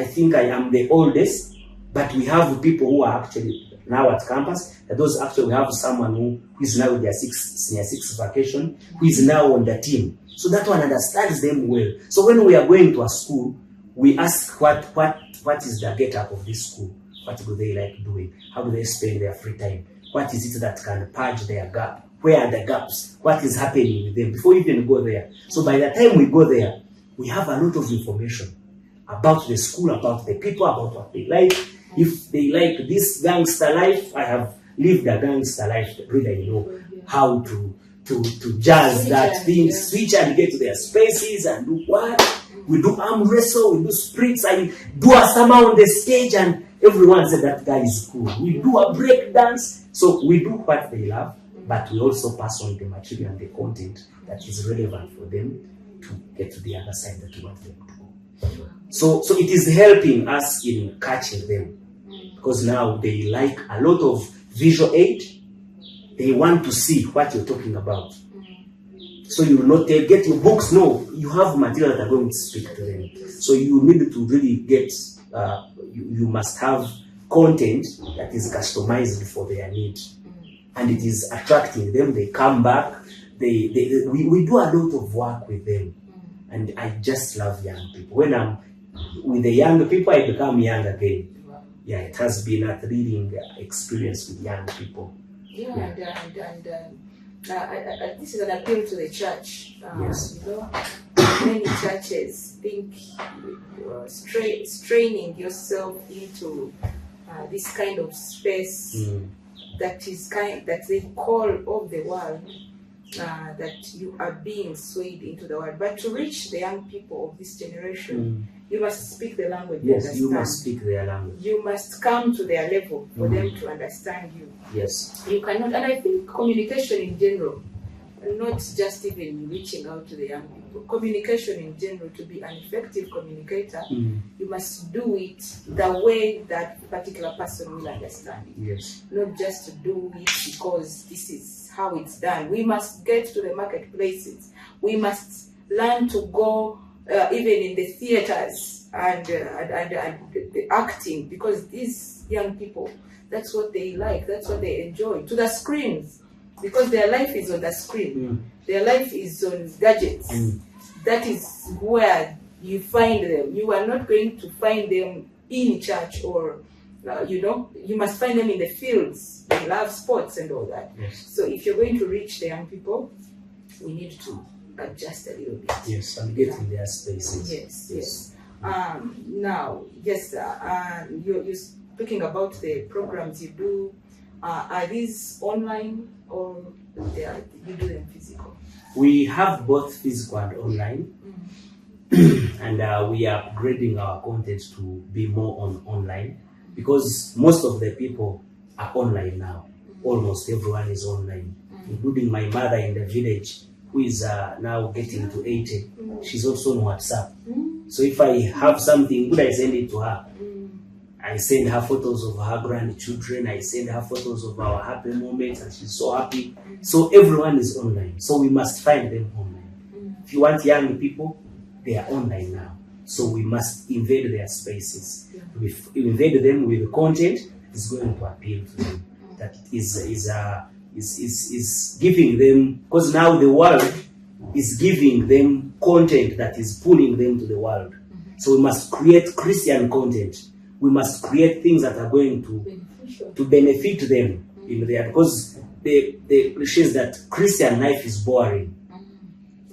think I am the oldest, but we have people who are actually now at campus. Those actually, we have someone who is now with their senior six vacation, who is now on the team. So that one understands them well. So when we are going to a school, we ask what is the get-up of this school? What do they like doing? How do they spend their free time? What is it that can purge their gap? Where are the gaps? What is happening with them before we even go there? So by the time we go there, we have a lot of information about the school, about the people, about what they like. If they like this gangster life, I have lived a gangster life. Really, how to jazz that thing, switch and get to their spaces and do what? We do arm wrestle, we do sprints, I do a summer on the stage and everyone said that guy is cool. We do a break dance. So we do what they love, but we also pass on the material and the content that is relevant for them to get to the other side that we want them to go. So it is helping us in catching them, because now they like a lot of visual aid. they want to see what you're talking about. So you will not get your books. No, you have material that are going to speak to them. So you need to really get, you must have content that is customized for their need. And it is attracting them. They come back. We do a lot of work with them. And I just love young people. When I'm with the young people, I become young again. Yeah, it has been a thrilling experience with young people. Yeah. And this is an appeal to the church. Yes. You know, many churches think straining yourself into this kind of space that they call of the world, that you are being swayed into the world. But to reach the young people of this generation, you must speak the language. Yes, you must speak their language. You must come to their level for them to understand you. Yes. You cannot, and I think communication in general, not just even reaching out to the young people, communication in general, to be an effective communicator, you must do it the way that particular person will understand it. Yes. Not just to do it because this is how it's done. We must get to the marketplaces. We must learn to go even in the theaters and the acting, because these young people, that's what they like, that's what they enjoy. To the screens, because their life is on the screen. Their life is on gadgets. That is where you find them. You are not going to find them in church or, you must find them in the fields. They love sports and all that. Yes. So if you're going to reach the young people, we need to adjust a little bit. Yes, and get in their spaces. Yes. Now, yes, you're speaking about the programs you do. Are these online or you do them physical? We have both physical and online. And we are upgrading our content to be more online, because most of the people are online now. Almost everyone is online, including my mother in the village, who is now getting to 80. She's also on WhatsApp. So if I have something good, I send it to her. I send her photos of her grandchildren. I send her photos of our happy moments, and she's so happy. So everyone is online. So we must find them online. If you want young people, they are online now. So we must invade their spaces. We invade them with content that is going to appeal to them. That is giving them, because now the world is giving them content that is pulling them to the world. So we must create Christian content. We must create things that are going to benefit them in there, because the cliche is that Christian life is boring.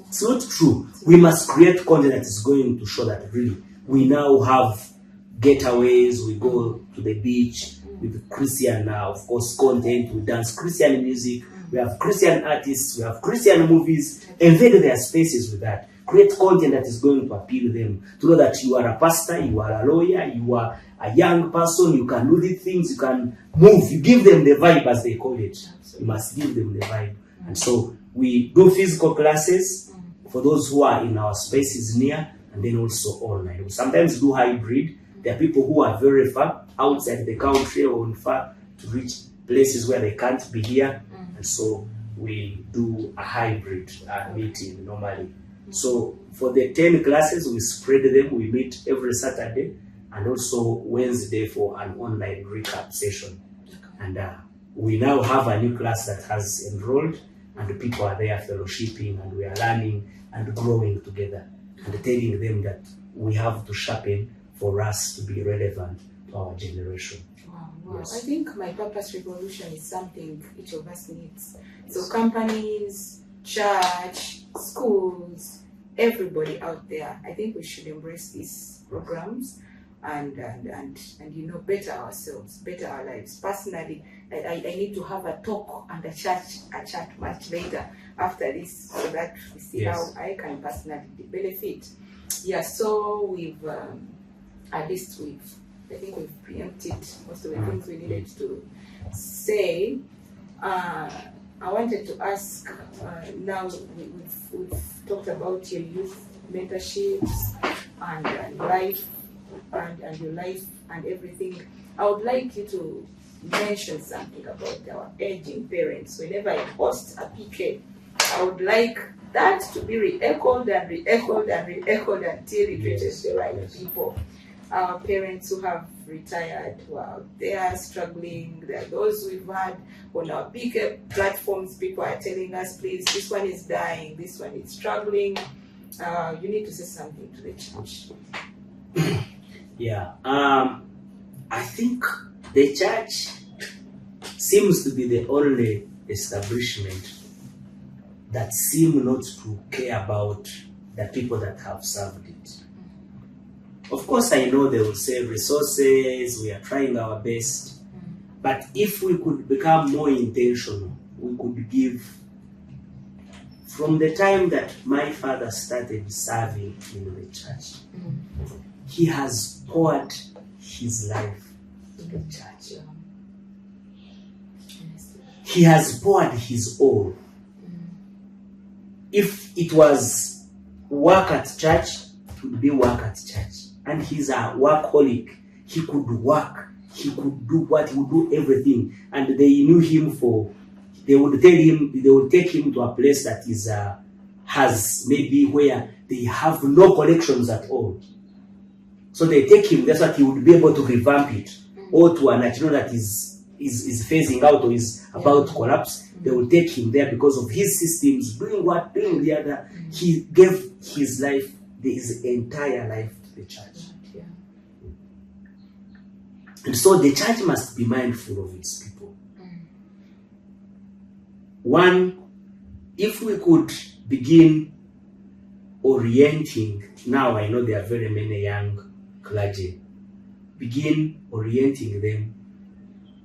It's not true. We must create content that is going to show that really we now have getaways. We go to the beach with Christian, of course, content. We dance Christian music. We have Christian artists. We have Christian movies. Invade their spaces with that. Create content that is going to appeal them, to know that you are a pastor, you are a lawyer, you are a young person, you can do these things, you can move. You give them the vibe, as they call it. You must give them the vibe. And so we do physical classes for those who are in our spaces near, and then also online. We sometimes do hybrid. There are people who are very far outside the country or far to reach places where they can't be here. And so we do a hybrid meeting normally. So for the 10 classes, we spread them. We meet every Saturday and also Wednesday for an online recap session. And we now have a new class that has enrolled, and the people are there fellowshipping, and we are learning and growing together, and telling them that we have to sharpen for us to be relevant to our generation. Wow. Yes. I think my purpose revolution is something each of us needs. So companies, church, schools, everybody out there, I think we should embrace these programs and better ourselves, better our lives. Personally, I need to have a talk and a chat much later after this, so that we see how I can personally benefit. Yeah, so we've I think we've preempted most of the things we needed to say. I wanted to ask, now we've talked about your youth mentorships and life and your life and everything. I would like you to mention something about our aging parents. Whenever I post a PK, I would like that to be re-echoed and re-echoed and re-echoed until it reaches the right people. Our parents who have retired, who are out there struggling. There are those we've had on our bigger platforms. People are telling us, please, this one is dying, this one is struggling. You need to say something to the church. Yeah, I think the church seems to be the only establishment that seem not to care about the people that have served it. Of course, I know they will say resources, we are trying our best, but if we could become more intentional, we could give. From the time that my father started serving in the church, he has poured his life in the church. He has poured his all. If it was work at church, it would be work at church. And he's a workaholic. He could work. He could do what he would do everything. And they knew him for. They would tell him. They would take him to a place that is has maybe where they have no connections at all. So they take him. That's what he would be able to revamp it, or to a national that is phasing out or is about to collapse. They will take him there because of his systems, doing what, doing the other. He gave his life, his entire life to the church. And so the church must be mindful of its people. One, if we could begin orienting, now I know there are very many young clergy, begin orienting them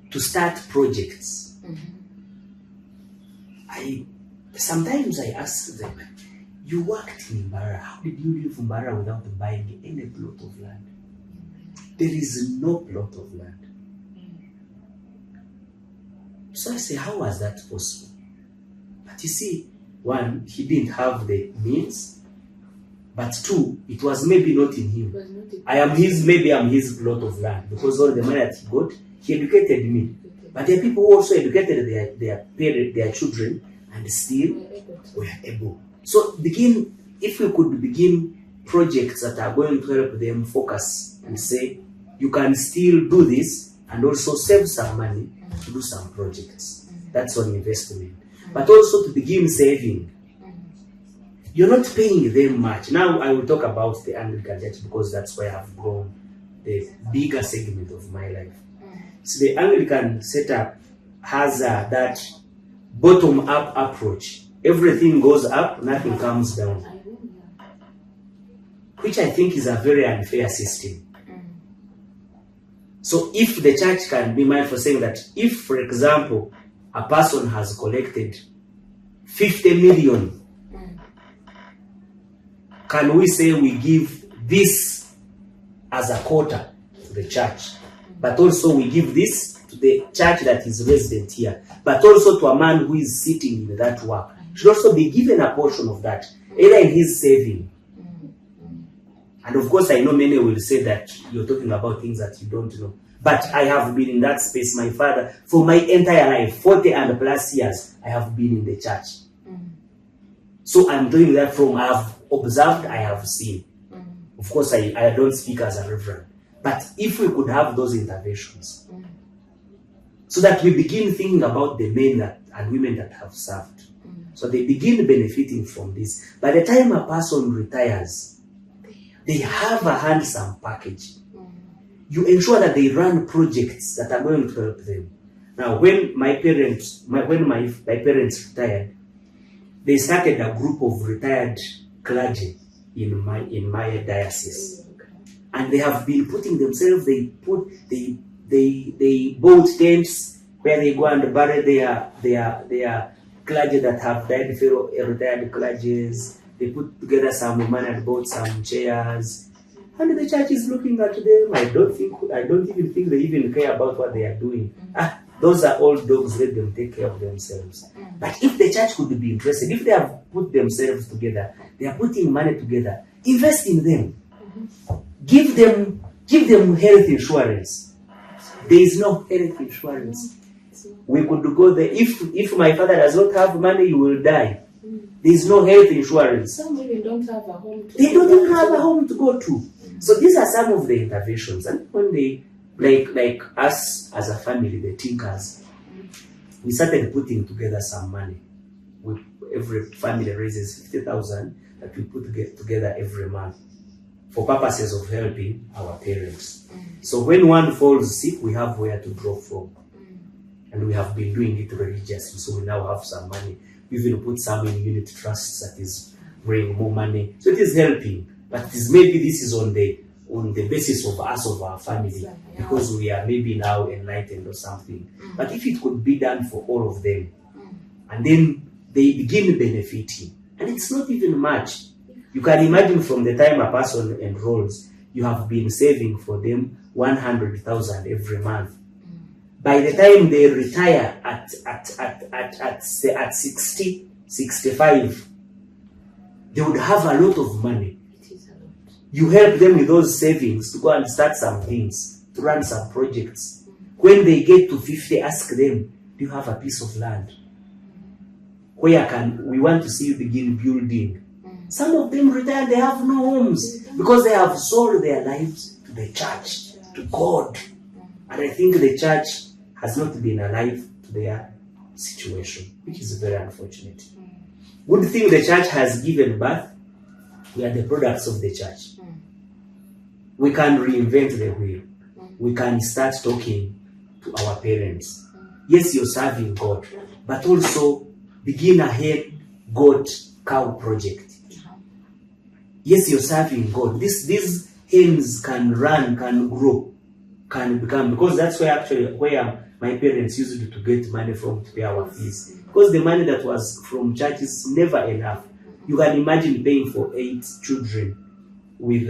to start projects. Sometimes I ask them, you worked in Mbara, how did you leave Mbara without buying any plot of land? There is no plot of land. So I say, how was that possible? But you see, one, he didn't have the means, but two, it was maybe not in him. Maybe I'm his plot of land, because all the money that he got, he educated me. But there are people who also educated their children and still were able. So if we could begin projects that are going to help them focus and say, you can still do this and also save some money to do some projects. That's an investment. But also to begin saving. You're not paying them much. Now I will talk about the Anglican Church because that's where I've grown the bigger segment of my life. So the Anglican setup has that bottom-up approach. Everything goes up, nothing comes down. Which I think is a very unfair system. So if the church can be mindful saying that if, for example, a person has collected 50 million, can we say we give this as a quota to the church? But also we give this to the church that is resident here, but also to a man who is sitting in that work. Should also be given a portion of that, either in his saving. And of course, I know many will say that you're talking about things that you don't know. But I have been in that space. My father, for my entire life, 40 and plus years, I have been in the church. So I'm doing that from I have observed, I have seen. Of course, I don't speak as a reverend. But if we could have those interventions, so that we begin thinking about the men and women that have served, so they begin benefiting from this. By the time a person retires, they have a handsome package. You ensure that they run projects that are going to help them. Now, when my parents retired, they started a group of retired clergy in my diocese. And they have been putting themselves, they build tents where they go and bury their clergy that have died, fellow retired clergies. They put together some money and bought some chairs. And the church is looking at them. I don't even think they even care about what they are doing. Those are old dogs, let them take care of themselves. But if the church could be interested, if they have put themselves together, they are putting money together, invest in them. Give them health insurance. There is no health insurance. We could go there. If my father does not have money, he will die. There is no health insurance. Some even don't have a home to They don't even have a home to go to. So these are some of the interventions. And when they, like us as a family, the thinkers, we started putting together some money. Every family raises 50,000 that we put together every month for purposes of helping our parents. So when one falls sick, we have where to draw from. And we have been doing it religiously, so we now have some money. We even put some in unit trusts that is bringing more money. So it is helping, but it is maybe this is on the basis of us, of our family, because we are maybe now enlightened or something. But if it could be done for all of them, and then they begin benefiting, and it's not even much. You can imagine from the time a person enrolls, you have been saving for them 100,000 every month. By the time they retire at 60, 65, they would have a lot of money. It is a lot. You help them with those savings to go and start some things, to run some projects. When they get to 50, ask them, do you have a piece of land? Where we want to see you begin building? Some of them retire, they have no homes because they have sold their lives to the church, to God. And I think the church has not been alive to their situation, which is very unfortunate. Good thing the church has given birth. We are the products of the church. We can reinvent the wheel. We can start talking to our parents. Yes, you're serving God, but also begin a head goat cow project. Yes, you're serving God. These hens can run, can grow, can become, because that's where my parents used to get money from to pay our fees. Because the money that was from church is never enough. You can imagine paying for 8 children with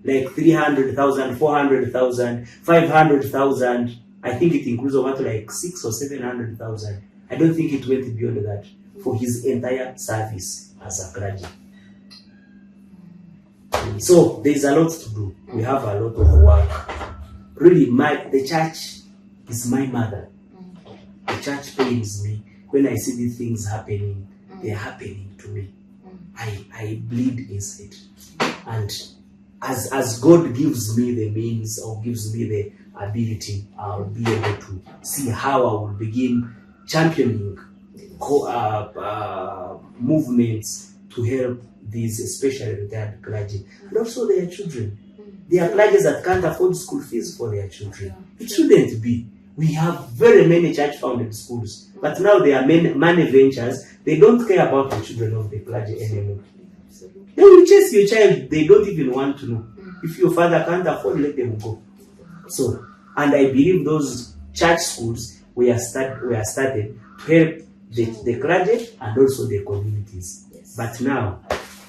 like 300,000, 400,000, 500,000. I think it includes about like 600,000 or 700,000. I don't think it went beyond that for his entire service as a clergy. So there's a lot to do. We have a lot of work. Really, the church is my mother. The church pains me. When I see these things happening, they're happening to me. I bleed inside. And as God gives me the means or gives me the ability, I'll be able to see how I will begin championing movements to help these especially retired clergy and also their children. There are clergy that can't afford school fees for their children. It shouldn't be. We have very many church-founded schools, but now there are many ventures. They don't care about the children of the clergy anymore. They will chase your child. They don't even want to know. If your father can't afford, let them go. So, and I believe those church schools were started to help the clergy and also the communities. But now,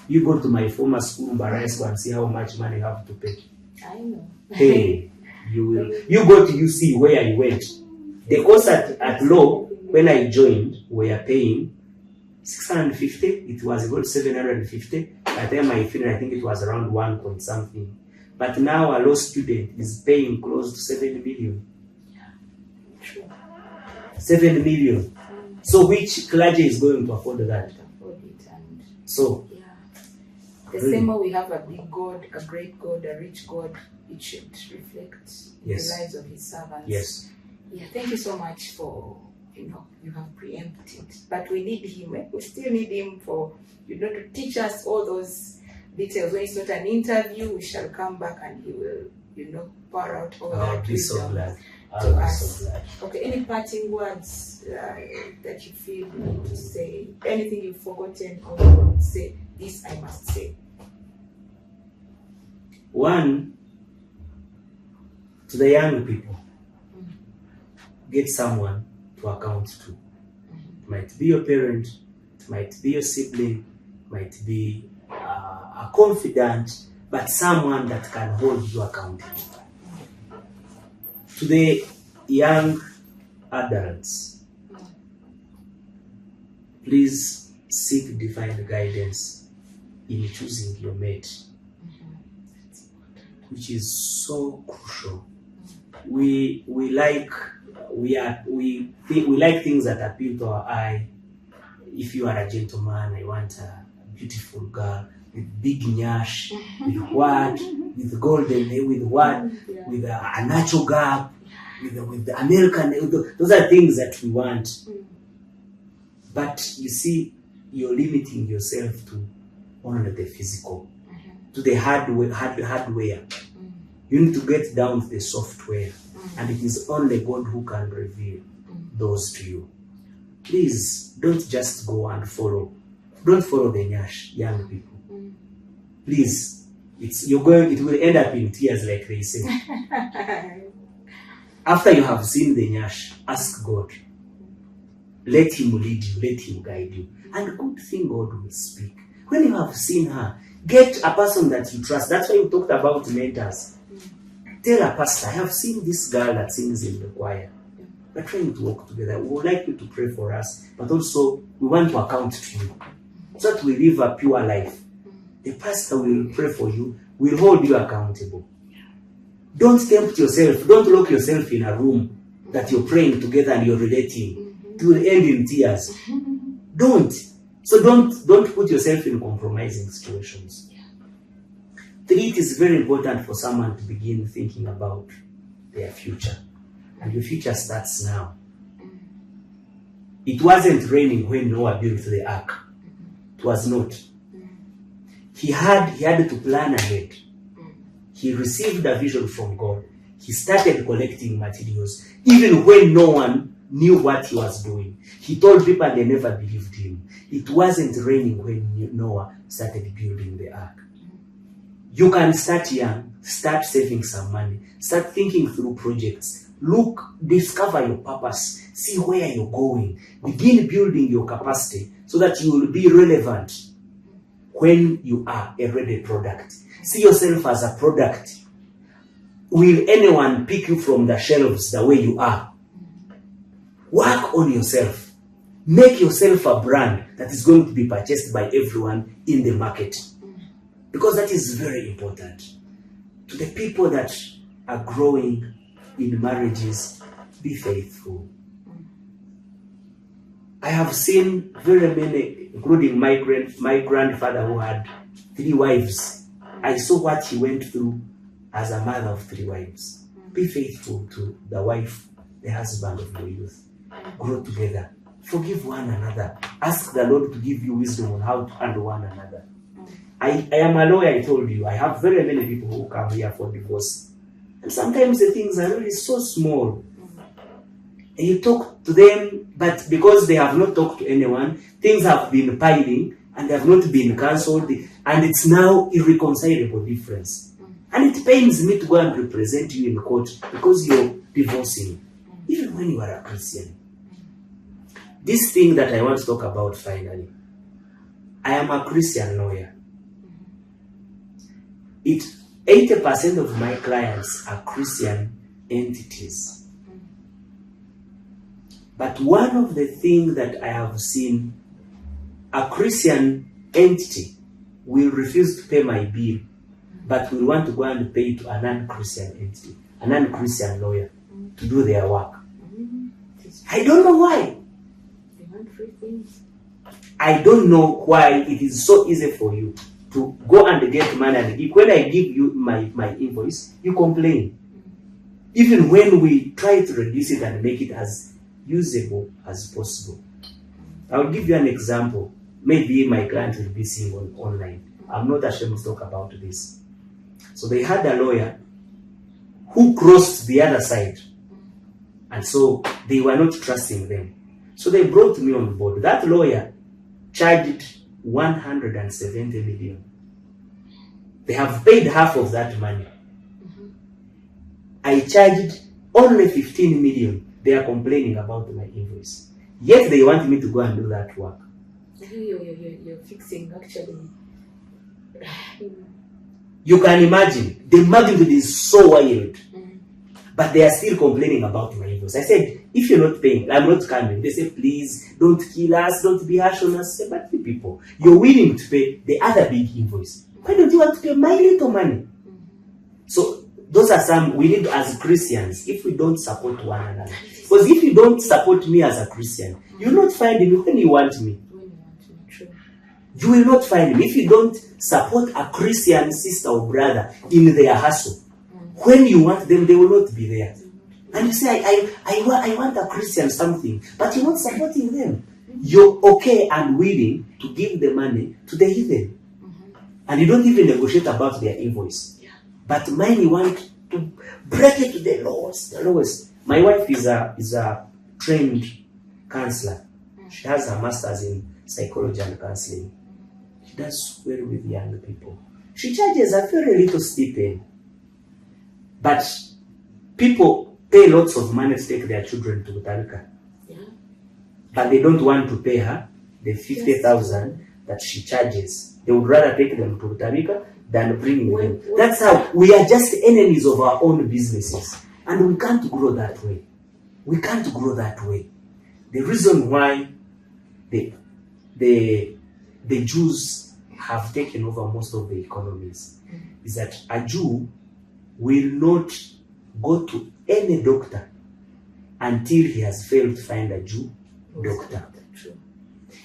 you go to my former school, Barasco, and see how much money you have to pay. I know. Hey, you go to UC where I went. The course at law, when I joined, we are paying 650. It was about 750. At the time I finished, I think it was around 1 point something. But now a law student is paying close to 7 million. 7 million. So which clergy is going to afford that? So the same way we have a big God, a great God, a rich God, it should reflect the lives of his servants. Yes. Yeah, thank you so much for, you have preempted. But we need him. We still need him for, to teach us all those details. When it's not an interview, we shall come back and he will, pour out all that wisdom. I'll be so glad. To us. Okay, any parting words that you feel you need to say? Anything you've forgotten or you want to say? This I must say. One, to the young people, get someone to account to. It might be your parent, it might be your sibling, it might be a confidant, but someone that can hold you accountable. To the young adults, please seek divine guidance in choosing your mate, which is so crucial we like things that appeal to our eye. If you are a gentleman, I want a beautiful girl with big nyash, with what, with golden hair, with what, with a natural gap, with the American. Those are things that we want. But you see, you're limiting yourself to only the physical, to the hardware. You need to get down to the software, and it is only God who can reveal those to you. Please don't just go and follow. Don't follow the nyash, young people. Please, it will end up in tears, like they say. After you have seen the nyash, ask God. Let him lead you, let him guide you. And good thing God will speak. When you have seen her, get a person that you trust. That's why you talked about mentors. Tell a pastor, I have seen this girl that sings in the choir. We're trying to work together. We would like you to pray for us, but also we want to account to you, so that we live a pure life. The pastor will pray for you, will hold you accountable. Don't tempt yourself. Don't lock yourself in a room that you're praying together and you're relating. It will end in tears. Don't. So don't put yourself in compromising situations. 3, it is very important for someone to begin thinking about their future. And your future starts now. It wasn't raining when Noah built the ark. It was not. He had to plan ahead. He received a vision from God. He started collecting materials, even when no one knew what he was doing. He told people and they never believed him. It wasn't raining when Noah started building the ark. You can start young, start saving some money, start thinking through projects. Look, discover your purpose, see where you're going. Begin building your capacity so that you will be relevant when you are a ready product. See yourself as a product. Will anyone pick you from the shelves the way you are? Work on yourself. Make yourself a brand that is going to be purchased by everyone in the market. Because that is very important. To the people that are growing in marriages, be faithful. I have seen very many, including my grandfather who had 3 wives. I saw what he went through as a mother of 3 wives. Be faithful to the wife, the husband of your youth. Grow together. Forgive one another. Ask the Lord to give you wisdom on how to handle one another. I am a lawyer, I told you. I have very many people who come here for divorce. And sometimes the things are really so small. And you talk to them, but because they have not talked to anyone, things have been piling and they have not been cancelled. And it's now irreconcilable difference. And it pains me to go and represent you in court because you're divorcing, even when you are a Christian. This thing that I want to talk about finally. I am a Christian lawyer. 80% of my clients are Christian entities. But one of the things that I have seen, a Christian entity will refuse to pay my bill, but will want to go and pay to a non-Christian entity, a non-Christian lawyer, to do their work. I don't know why. They want free things. I don't know why it is so easy for you to go and get money and give. When I give you my invoice, you complain. Even when we try to reduce it and make it as usable as possible. I'll give you an example. Maybe my client will be seeing online. I'm not ashamed to talk about this. So they had a lawyer who crossed the other side. And so they were not trusting them. So they brought me on board. That lawyer charged 170 million. They have paid half of that money. I charged only 15 million. They are complaining about my invoice. Yet they want me to go and do that work. You're fixing actually. You can imagine, the magnitude is so wild. But they are still complaining about my invoice. I said, if you're not paying, I'm not coming. They say, please, don't kill us, don't be harsh on us. I say, but you people, you're willing to pay the other big invoice. Why don't you want to pay my little money? So Those are some we need as Christians if we don't support one another. Because if you don't support me as a Christian, you will not find me when you want me. You will not find me if you don't support a Christian sister or brother in their hustle. When you want them, they will not be there. And you say, I want a Christian something, but you're not supporting them. You're okay and willing to give the money to the heathen. And you don't even negotiate about their invoice. But mine, you want to break it to the lowest. My wife is a trained counselor. She has her master's in psychology and counseling. She does well with young people. She charges a very little stipend. But people pay lots of money to take their children to Butarika. But they don't want to pay her the 50,000 that she charges. They would rather take them to Butarika than bring them. That's how we are just enemies of our own businesses. And we can't grow that way. We can't grow that way. The reason why the Jews have taken over most of the economies is that a Jew will not go to any doctor until he has failed to find a Jew doctor.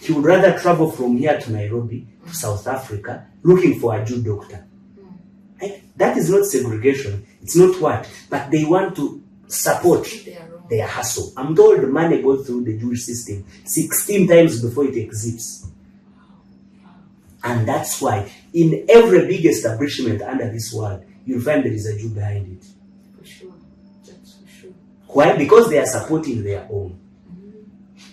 He would rather travel from here to Nairobi to South Africa looking for a Jew doctor. That is not segregation. It's not what, but they want to support their hustle. I'm told money goes through the Jewish system 16 times before it exits. And that's why in every big establishment under this world, you'll find there is a Jew behind it. For sure. That's for sure. Why? Because they are supporting their own.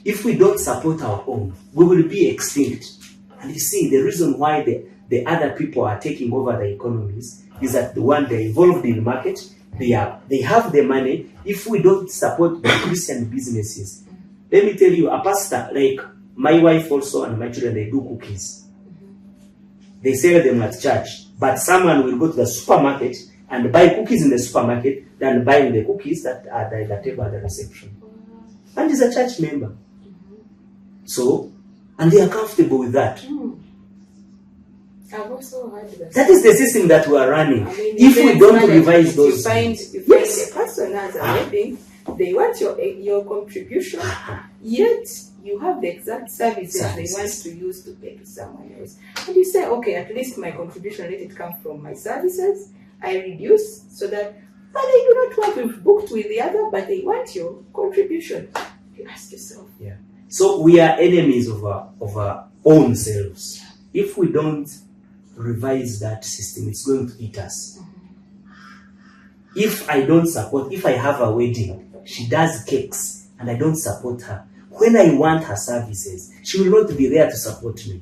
If we don't support our own, we will be extinct. And you see, the reason why the other people are taking over the economies is that the one they're involved in the market, they have the money. If we don't support the Christian businesses, let me tell you, a pastor, like my wife also and my children, they do cookies. They sell them at church. But someone will go to the supermarket and buy cookies in the supermarket than buying the cookies that are at the table at the reception. And he's a church member. So, and they are comfortable with that. I've also heard that is the system that we are running. If we don't revise those, you find a person as a wedding, they want your contribution, yet you have the exact services they want to use to pay to someone else. And you say, okay, at least my contribution, let it come from my services. I reduce so that, but they do not want to be booked with the other, but they want your contribution. You ask yourself. Yeah. So we are enemies of our own selves. If we don't revise that system, it's going to eat us. If I don't support, if I have a wedding, she does cakes and I don't support her. When I want her services, she will not be there to support me.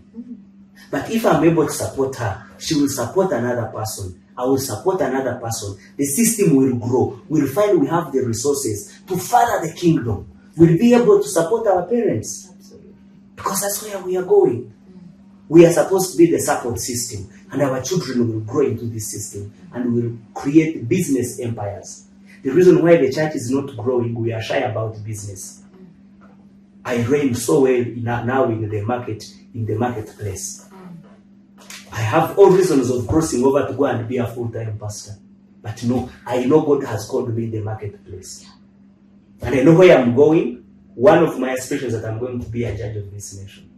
But if I'm able to support her, she will support another person. I will support another person. The system will grow. We'll find we have the resources to further the kingdom. We'll be able to support our parents. Absolutely. Because that's where we are going. We are supposed to be the support system. And our children will grow into this system. And will create business empires. The reason why the church is not growing, we are shy about business. I reign so well now in the marketplace. I have all reasons of crossing over to go and be a full-time pastor. But no, I know God has called me in the marketplace. And I know where I'm going. One of my aspirations is that I'm going to be a judge of this nation.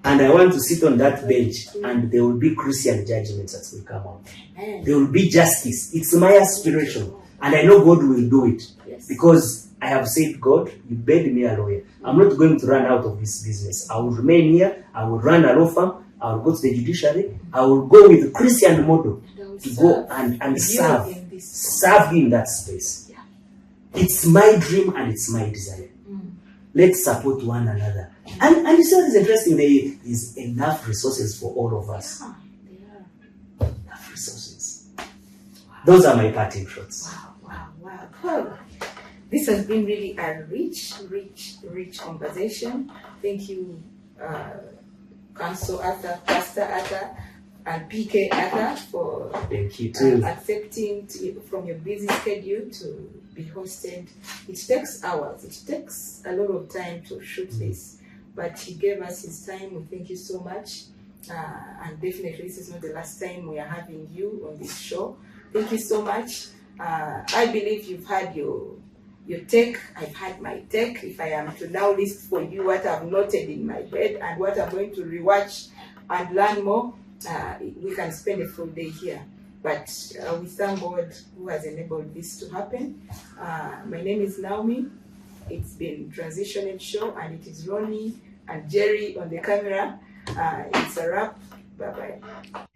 And I want to sit on that bench and there will be Christian judgments that will come out. There will be justice. It's my aspiration. And I know God will do it. Because I have said, God, you made me a lawyer. I'm not going to run out of this business. I will remain here. I will run a law firm. I will go to the judiciary. I will go with the Christian model to go and serve in that space. It's my dream and it's my desire. Let's support one another. And you see what is interesting? There is enough resources for all of us. Enough resources. Those are my parting shots. Wow. This has been really a rich conversation. Thank you, Council Arthur, Pastor Arthur, and PK Arthur for accepting from your busy schedule to be hosted. It takes hours. It takes a lot of time to shoot this, but he gave us his time. We thank you so much. And definitely, this is not the last time we are having you on this show. Thank you so much. I believe you've had your take. I've had my take. If I am to now list for you what I've noted in my head and what I'm going to rewatch and learn more, we can spend a full day here. But we thank God who has enabled this to happen. My name is Naomi. It's been Transitioned Show, and it is Ronnie and Jerry on the camera. It's a wrap. Bye-bye.